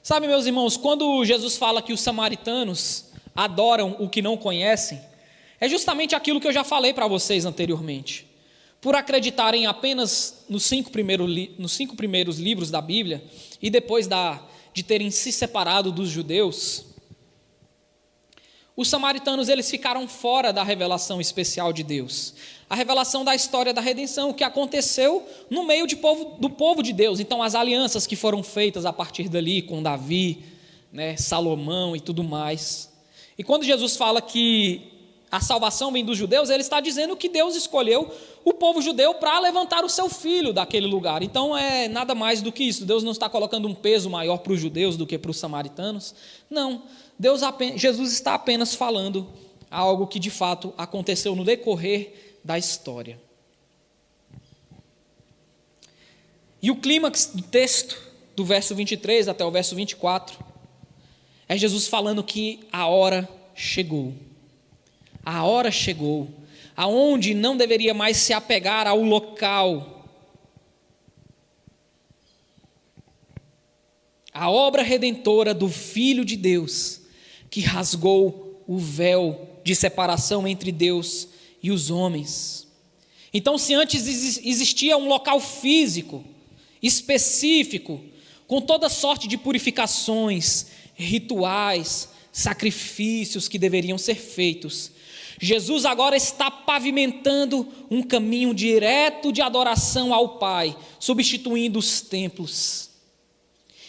Sabe, meus irmãos, quando Jesus fala que os samaritanos adoram o que não conhecem, é justamente aquilo que eu já falei para vocês anteriormente. Por acreditarem apenas nos cinco primeiros livros da Bíblia e depois de terem se separado dos judeus, os samaritanos eles ficaram fora da revelação especial de Deus. A revelação da história da redenção que aconteceu no meio do povo de Deus. Então as alianças que foram feitas a partir dali com Davi, Salomão e tudo mais. E quando Jesus fala que a salvação vem dos judeus, ele está dizendo que Deus escolheu o povo judeu para levantar o seu filho daquele lugar. Então é nada mais do que isso. Deus não está colocando um peso maior para os judeus do que para os samaritanos. Não, Jesus está apenas falando algo que de fato aconteceu no decorrer da história. E o clímax do texto, do verso 23 até o verso 24, é Jesus falando que a hora chegou. A hora chegou, aonde não deveria mais se apegar ao local. A obra redentora do Filho de Deus, que rasgou o véu de separação entre Deus e os homens. Então, se antes existia um local físico, específico, com toda sorte de purificações, rituais, sacrifícios que deveriam ser feitos, Jesus agora está pavimentando um caminho direto de adoração ao Pai, substituindo os templos.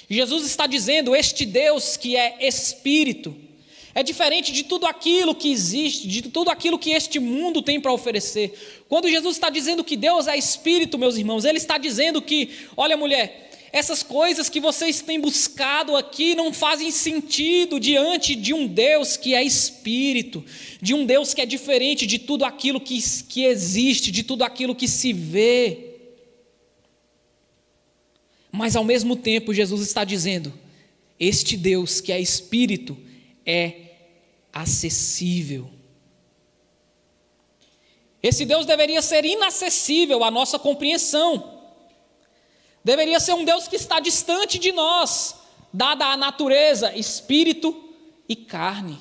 Jesus está dizendo: este Deus que é Espírito é diferente de tudo aquilo que existe, de tudo aquilo que este mundo tem para oferecer. Quando Jesus está dizendo que Deus é Espírito, meus irmãos, Ele está dizendo que, olha, mulher, essas coisas que vocês têm buscado aqui não fazem sentido diante de um Deus que é Espírito, de um Deus que é diferente de tudo aquilo que existe, de tudo aquilo que se vê. Mas ao mesmo tempo Jesus está dizendo: este Deus que é Espírito é acessível. Esse Deus deveria ser inacessível à nossa compreensão. Deveria ser um Deus que está distante de nós, dada a natureza, espírito e carne.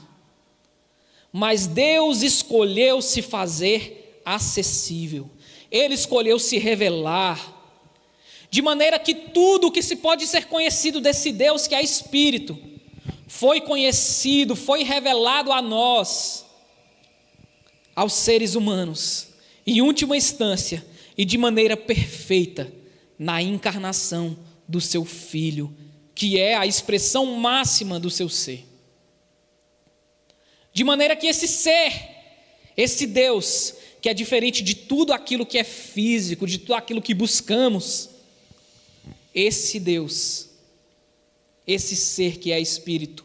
Mas Deus escolheu se fazer acessível. Ele escolheu se revelar, de maneira que tudo o que se pode ser conhecido desse Deus que é Espírito, foi conhecido, foi revelado a nós, aos seres humanos, em última instância e de maneira perfeita, na encarnação do seu Filho, que é a expressão máxima do seu ser. De maneira que esse ser, esse Deus, que é diferente de tudo aquilo que é físico, de tudo aquilo que buscamos, esse Deus, esse ser que é Espírito,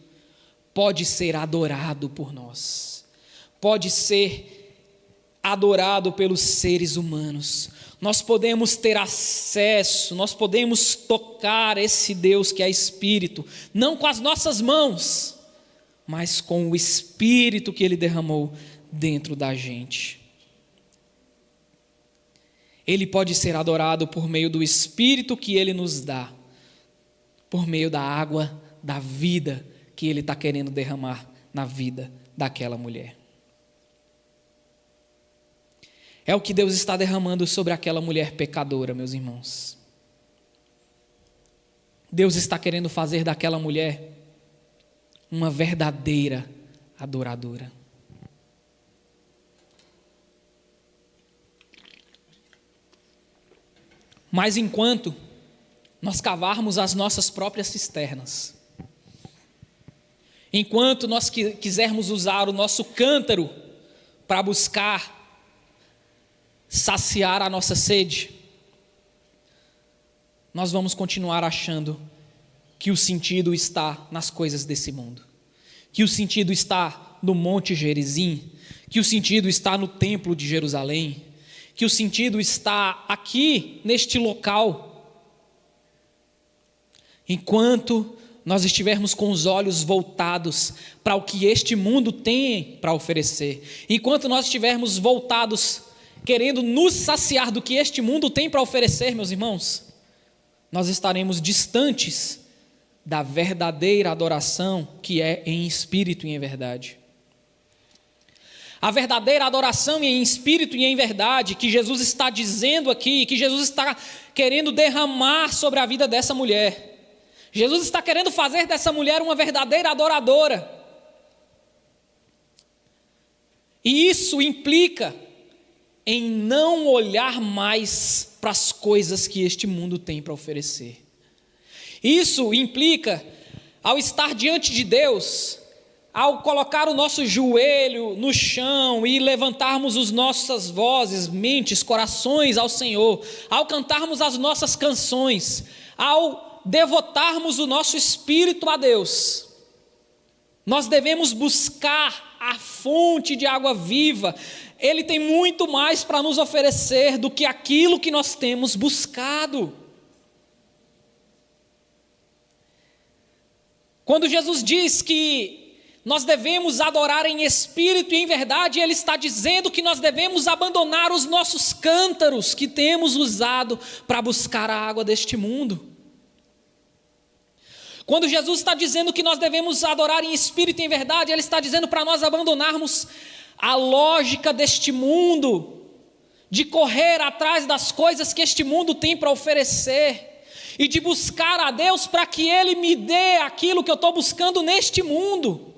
pode ser adorado por nós, pode ser adorado pelos seres humanos. Nós podemos ter acesso, nós podemos tocar esse Deus que é Espírito, não com as nossas mãos, mas com o Espírito que Ele derramou dentro da gente. Ele pode ser adorado por meio do Espírito que Ele nos dá, por meio da água da vida que Ele está querendo derramar na vida daquela mulher. É o que Deus está derramando sobre aquela mulher pecadora, meus irmãos. Deus está querendo fazer daquela mulher uma verdadeira adoradora. Mas enquanto nós cavarmos as nossas próprias cisternas, enquanto nós quisermos usar o nosso cântaro para buscar saciar a nossa sede, nós vamos continuar achando que o sentido está nas coisas desse mundo, que o sentido está no Monte Gerizim, que o sentido está no Templo de Jerusalém, que o sentido está aqui neste local. Enquanto nós estivermos com os olhos voltados para o que este mundo tem para oferecer, enquanto nós estivermos voltados querendo nos saciar do que este mundo tem para oferecer, meus irmãos, nós estaremos distantes da verdadeira adoração, que é em espírito e em verdade. A verdadeira adoração em espírito e em verdade, que Jesus está dizendo aqui, que Jesus está querendo derramar sobre a vida dessa mulher. Jesus está querendo fazer dessa mulher uma verdadeira adoradora. E isso implica em não olhar mais para as coisas que este mundo tem para oferecer. Isso implica, ao estar diante de Deus, ao colocar o nosso joelho no chão e levantarmos as nossas vozes, mentes, corações ao Senhor, ao cantarmos as nossas canções, ao devotarmos o nosso espírito a Deus, nós devemos buscar a fonte de água viva. Ele tem muito mais para nos oferecer do que aquilo que nós temos buscado. Quando Jesus diz que nós devemos adorar em espírito e em verdade, Ele está dizendo que nós devemos abandonar os nossos cântaros que temos usado para buscar a água deste mundo. Quando Jesus está dizendo que nós devemos adorar em espírito e em verdade, Ele está dizendo para nós abandonarmos a lógica deste mundo, de correr atrás das coisas que este mundo tem para oferecer, e de buscar a Deus para que Ele me dê aquilo que eu estou buscando neste mundo.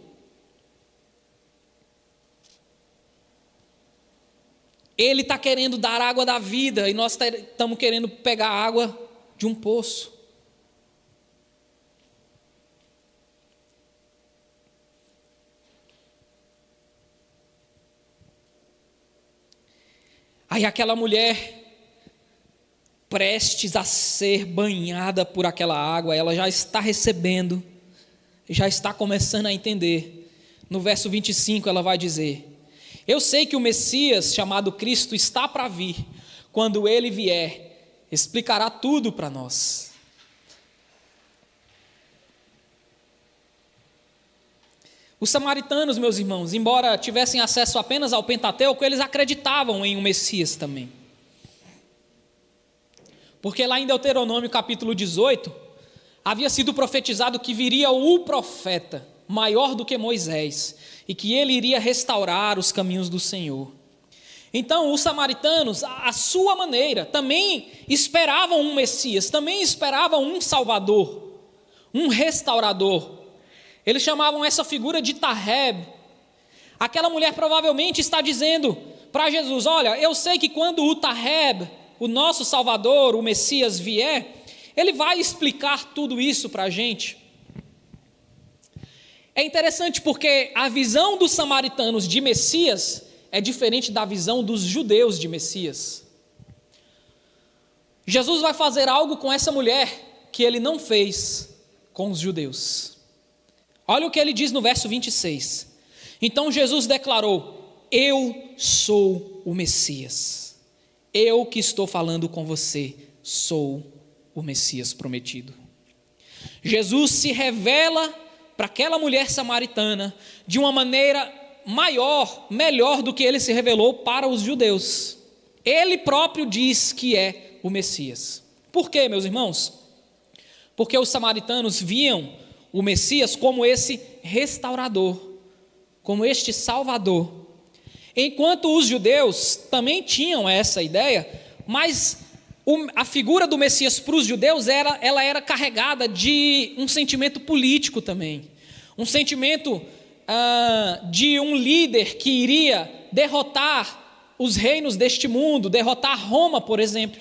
Ele está querendo dar água da vida, e nós estamos querendo pegar água de um poço. Aí aquela mulher, prestes a ser banhada por aquela água, ela já está recebendo, já está começando a entender. No verso 25 ela vai dizer: eu sei que o Messias, chamado Cristo, está para vir. Quando Ele vier, explicará tudo para nós. Os samaritanos, meus irmãos, embora tivessem acesso apenas ao Pentateuco, eles acreditavam em um Messias também. Porque lá em Deuteronômio capítulo 18, havia sido profetizado que viria o profeta, maior do que Moisés, e que ele iria restaurar os caminhos do Senhor. Então, os samaritanos, à sua maneira, também esperavam um Messias, também esperavam um Salvador, um restaurador. Eles chamavam essa figura de Taheb. Aquela mulher provavelmente está dizendo para Jesus: olha, eu sei que quando o Taheb, o nosso Salvador, o Messias vier, ele vai explicar tudo isso para a gente. É interessante porque a visão dos samaritanos de Messias é diferente da visão dos judeus de Messias. Jesus vai fazer algo com essa mulher que ele não fez com os judeus. Olha o que ele diz no verso 26. Então Jesus declarou: eu sou o Messias. Eu que estou falando com você, sou o Messias prometido. Jesus se revela para aquela mulher samaritana de uma maneira maior, melhor do que ele se revelou para os judeus. Ele próprio diz que é o Messias. Por quê, meus irmãos? Porque os samaritanos viam o Messias como esse restaurador, como este Salvador. Enquanto os judeus também tinham essa ideia, mas a figura do Messias para os judeus ela era carregada de um sentimento político também. Um sentimento de um líder que iria derrotar os reinos deste mundo, derrotar Roma, por exemplo.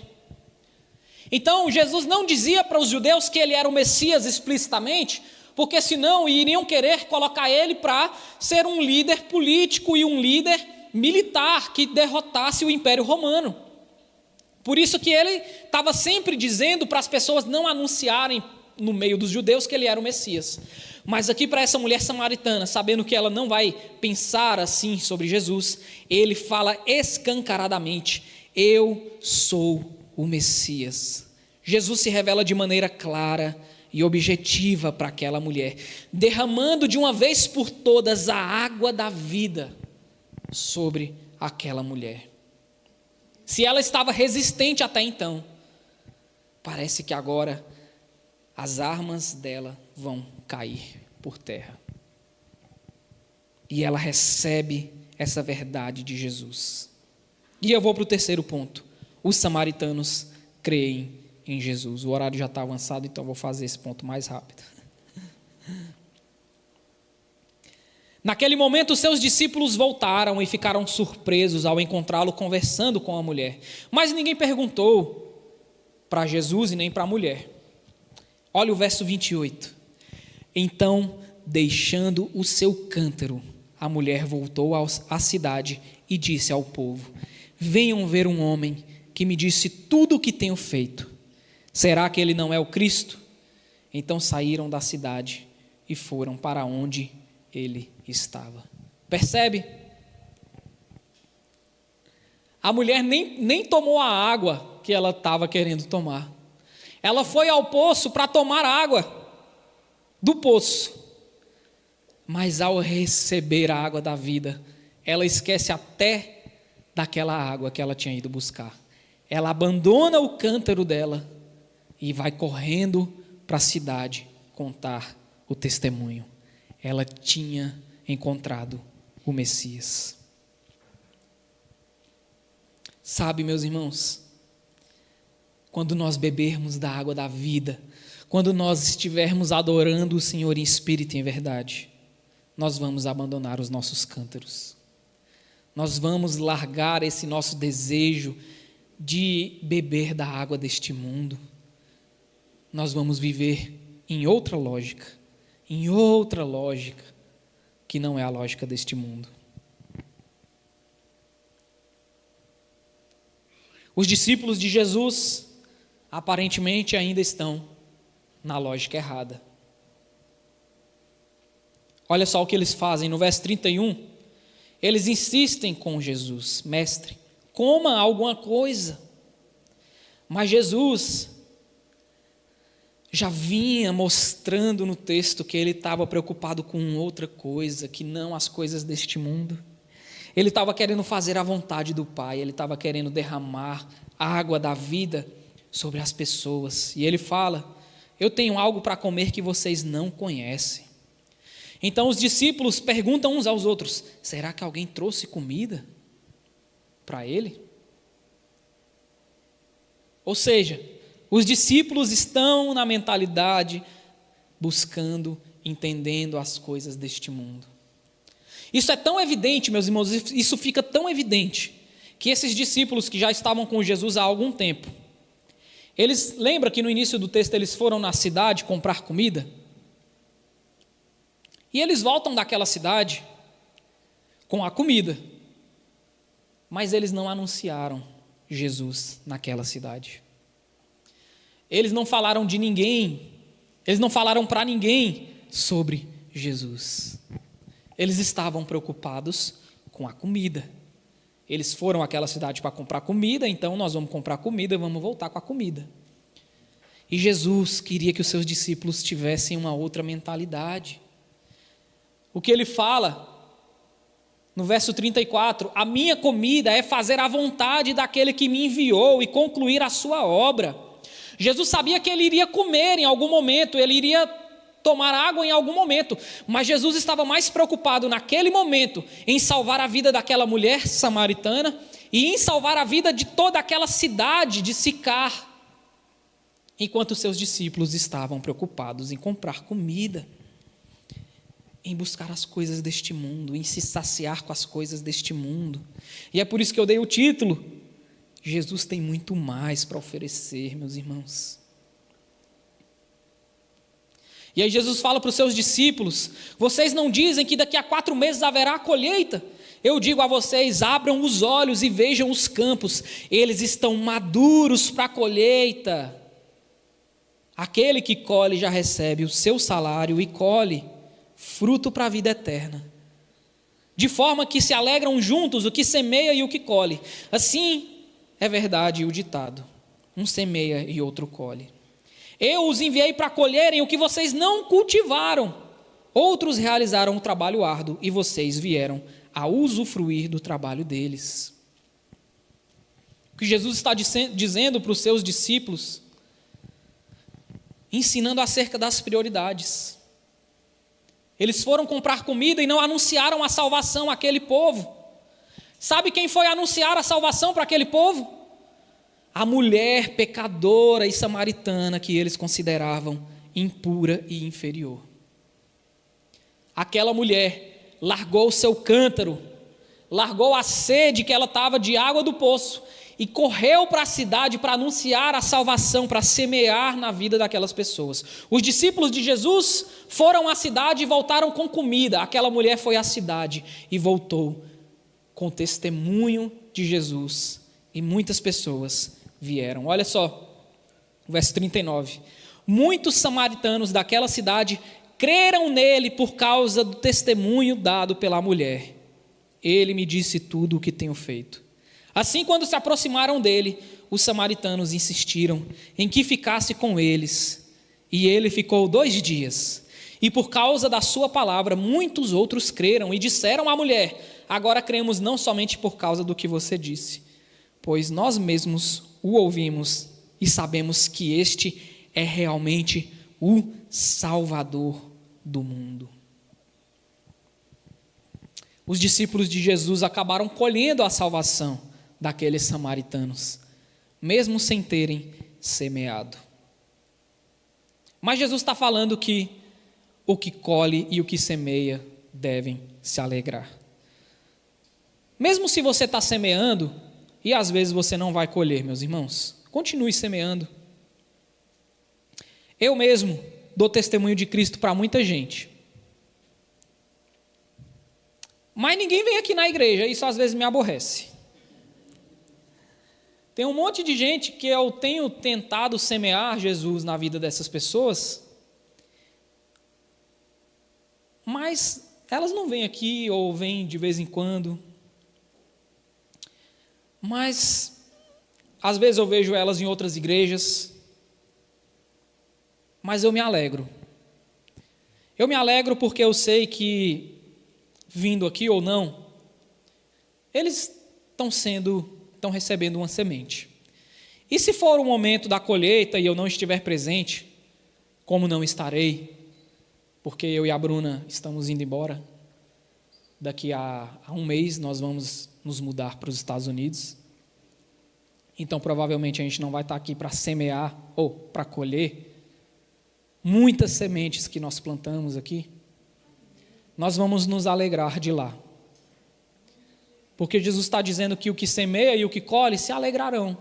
Então, Jesus não dizia para os judeus que ele era o Messias explicitamente, porque senão iriam querer colocar ele para ser um líder político e um líder militar que derrotasse o Império Romano. Por isso que ele estava sempre dizendo para as pessoas não anunciarem no meio dos judeus que ele era o Messias. Mas aqui para essa mulher samaritana, sabendo que ela não vai pensar assim sobre Jesus, ele fala escancaradamente: eu sou o Messias. Jesus se revela de maneira clara e objetiva para aquela mulher, derramando de uma vez por todas a água da vida sobre aquela mulher. Se ela estava resistente até então, parece que agora as armas dela vão cair por terra. E ela recebe essa verdade de Jesus. E eu vou para o terceiro ponto. Os samaritanos creem em Jesus. O horário já está avançado, então eu vou fazer esse ponto mais rápido. Naquele momento, os seus discípulos voltaram e ficaram surpresos ao encontrá-lo conversando com a mulher. Mas ninguém perguntou para Jesus e nem para a mulher. Olha o verso 28. Então, deixando o seu cântaro, a mulher voltou à cidade e disse ao povo: venham ver um homem que me disse tudo o que tenho feito. Será que ele não é o Cristo? Então saíram da cidade e foram para onde ele estava. Percebe? A mulher nem tomou a água que ela estava querendo tomar. Ela foi ao poço para tomar água do poço. Mas ao receber a água da vida, ela esquece até daquela água que ela tinha ido buscar. Ela abandona o cântaro dela e vai correndo para a cidade contar o testemunho. Ela tinha encontrado o Messias. Sabe, meus irmãos, quando nós bebermos da água da vida, quando nós estivermos adorando o Senhor em espírito e em verdade, nós vamos abandonar os nossos cântaros. Nós vamos largar esse nosso desejo de beber da água deste mundo. Nós vamos viver em outra lógica que não é a lógica deste mundo. Os discípulos de Jesus aparentemente ainda estão na lógica errada. Olha só o que eles fazem no verso 31. Eles insistem com Jesus: mestre, coma alguma coisa. Mas Jesus já vinha mostrando no texto que ele estava preocupado com outra coisa, que não as coisas deste mundo. Ele estava querendo fazer a vontade do Pai, ele estava querendo derramar a água da vida sobre as pessoas. E ele fala: eu tenho algo para comer que vocês não conhecem. Então os discípulos perguntam uns aos outros: será que alguém trouxe comida para ele? Ou seja, os discípulos estão na mentalidade buscando, entendendo as coisas deste mundo. Isso é tão evidente, meus irmãos, isso fica tão evidente, que esses discípulos que já estavam com Jesus há algum tempo, eles, lembra que no início do texto eles foram na cidade comprar comida? E eles voltam daquela cidade com a comida, mas eles não anunciaram Jesus naquela cidade. Eles não falaram de ninguém, eles não falaram para ninguém sobre Jesus. Eles estavam preocupados com a comida. Eles foram àquela cidade para comprar comida, então nós vamos comprar comida e vamos voltar com a comida. E Jesus queria que os seus discípulos tivessem uma outra mentalidade. O que ele fala no verso 34, a minha comida é fazer a vontade daquele que me enviou e concluir a sua obra. Jesus sabia que ele iria comer em algum momento, ele iria tomar água em algum momento, mas Jesus estava mais preocupado naquele momento em salvar a vida daquela mulher samaritana e em salvar a vida de toda aquela cidade de Sicar, enquanto seus discípulos estavam preocupados em comprar comida, em buscar as coisas deste mundo, em se saciar com as coisas deste mundo. E é por isso que eu dei o título: Jesus tem muito mais para oferecer, meus irmãos. E aí Jesus fala para os seus discípulos: vocês não dizem que daqui a 4 meses haverá a colheita? Eu digo a vocês, abram os olhos e vejam os campos, eles estão maduros para a colheita. Aquele que colhe já recebe o seu salário e colhe fruto para a vida eterna. De forma que se alegram juntos o que semeia e o que colhe. Assim é verdade o ditado: um semeia e outro colhe. Eu os enviei para colherem o que vocês não cultivaram. Outros realizaram o trabalho árduo e vocês vieram a usufruir do trabalho deles. O que Jesus está dizendo para os seus discípulos, ensinando acerca das prioridades. Eles foram comprar comida e não anunciaram a salvação àquele povo. Sabe quem foi anunciar a salvação para aquele povo? A mulher pecadora e samaritana que eles consideravam impura e inferior. Aquela mulher largou o seu cântaro, largou a sede que ela estava de água do poço e correu para a cidade para anunciar a salvação, para semear na vida daquelas pessoas. Os discípulos de Jesus foram à cidade e voltaram com comida. Aquela mulher foi à cidade e voltou com testemunho de Jesus. E muitas pessoas vieram. Olha só, verso 39. Muitos samaritanos daquela cidade creram nele por causa do testemunho dado pela mulher. Ele me disse tudo o que tenho feito. Assim, quando se aproximaram dele, os samaritanos insistiram em que ficasse com eles. E ele ficou 2 dias. E por causa da sua palavra, muitos outros creram e disseram à mulher: agora cremos não somente por causa do que você disse, pois nós mesmos o ouvimos e sabemos que este é realmente o Salvador do mundo. Os discípulos de Jesus acabaram colhendo a salvação daqueles samaritanos, mesmo sem terem semeado. Mas Jesus está falando que o que colhe e o que semeia devem se alegrar. Mesmo se você está semeando, e às vezes você não vai colher, meus irmãos, continue semeando. Eu mesmo dou testemunho de Cristo para muita gente. Mas ninguém vem aqui na igreja, isso às vezes me aborrece. Tem um monte de gente que eu tenho tentado semear Jesus na vida dessas pessoas, mas elas não vêm aqui ou vêm de vez em quando. Mas às vezes eu vejo elas em outras igrejas, mas eu me alegro. Eu me alegro porque eu sei que, vindo aqui ou não, eles estão recebendo uma semente. E se for o momento da colheita e eu não estiver presente, como não estarei, porque eu e a Bruna estamos indo embora, daqui a um mês nós vamos nos mudar para os Estados Unidos, então provavelmente a gente não vai estar aqui para semear ou para colher muitas sementes que nós plantamos aqui. Nós vamos nos alegrar de lá, porque Jesus está dizendo que o que semeia e o que colhe se alegrarão,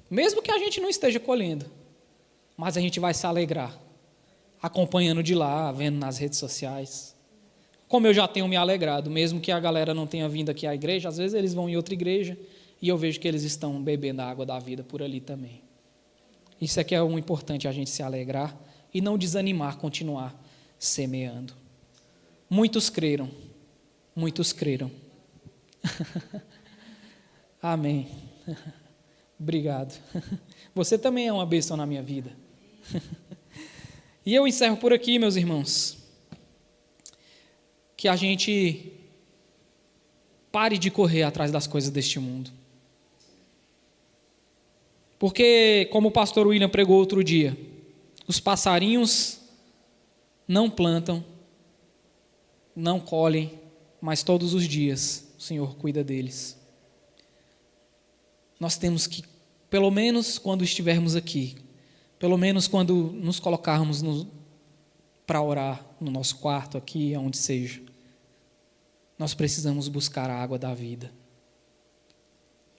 mesmo que a gente não esteja colhendo, mas a gente vai se alegrar, acompanhando de lá, vendo nas redes sociais, como eu já tenho me alegrado, mesmo que a galera não tenha vindo aqui à igreja, às vezes eles vão em outra igreja, e eu vejo que eles estão bebendo a água da vida por ali também. Isso é que é o importante, a gente se alegrar, e não desanimar, continuar semeando. Muitos creram, muitos creram. Amém. Obrigado. Você também é uma bênção na minha vida. E eu encerro por aqui, meus irmãos. Que a gente pare de correr atrás das coisas deste mundo. Porque, como o pastor William pregou outro dia, os passarinhos não plantam, não colhem, mas todos os dias o Senhor cuida deles. Nós temos que, pelo menos quando estivermos aqui, pelo menos quando nos colocarmos para orar no nosso quarto aqui, aonde seja, nós precisamos buscar a água da vida.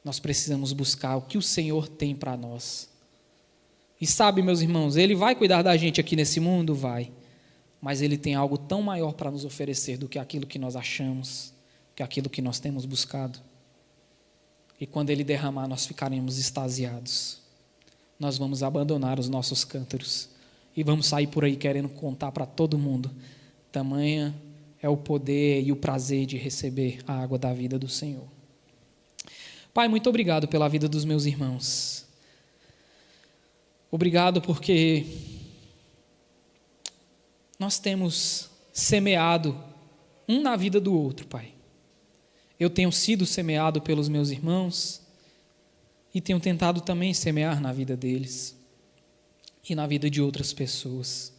Nós precisamos buscar o que o Senhor tem para nós. E sabe, meus irmãos, Ele vai cuidar da gente aqui nesse mundo? Vai. Mas Ele tem algo tão maior para nos oferecer do que aquilo que nós achamos, que aquilo que nós temos buscado. E quando Ele derramar, nós ficaremos extasiados. Nós vamos abandonar os nossos cântaros e vamos sair por aí querendo contar para todo mundo. Tamanha é o poder e o prazer de receber a água da vida do Senhor. Pai, muito obrigado pela vida dos meus irmãos. Obrigado porque nós temos semeado um na vida do outro, Pai. Eu tenho sido semeado pelos meus irmãos e tenho tentado também semear na vida deles e na vida de outras pessoas.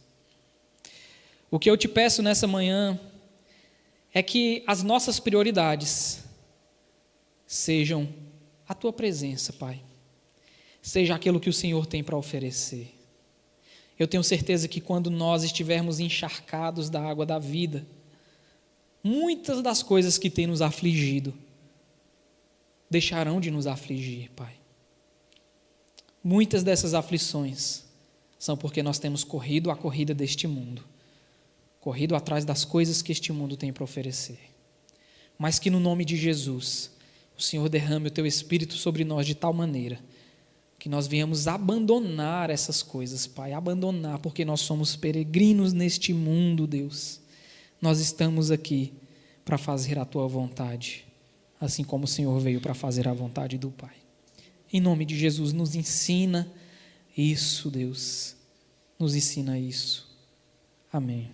O que eu te peço nessa manhã é que as nossas prioridades sejam a Tua presença, Pai. Seja aquilo que o Senhor tem para oferecer. Eu tenho certeza que quando nós estivermos encharcados da água da vida, muitas das coisas que têm nos afligido deixarão de nos afligir, Pai. Muitas dessas aflições são porque nós temos corrido a corrida deste mundo, corrido atrás das coisas que este mundo tem para oferecer. Mas que no nome de Jesus, o Senhor derrame o Teu Espírito sobre nós de tal maneira que nós venhamos abandonar essas coisas, Pai, abandonar, porque nós somos peregrinos neste mundo, Deus. Nós estamos aqui para fazer a Tua vontade, assim como o Senhor veio para fazer a vontade do Pai. Em nome de Jesus, nos ensina isso, Deus. Nos ensina isso. Amém.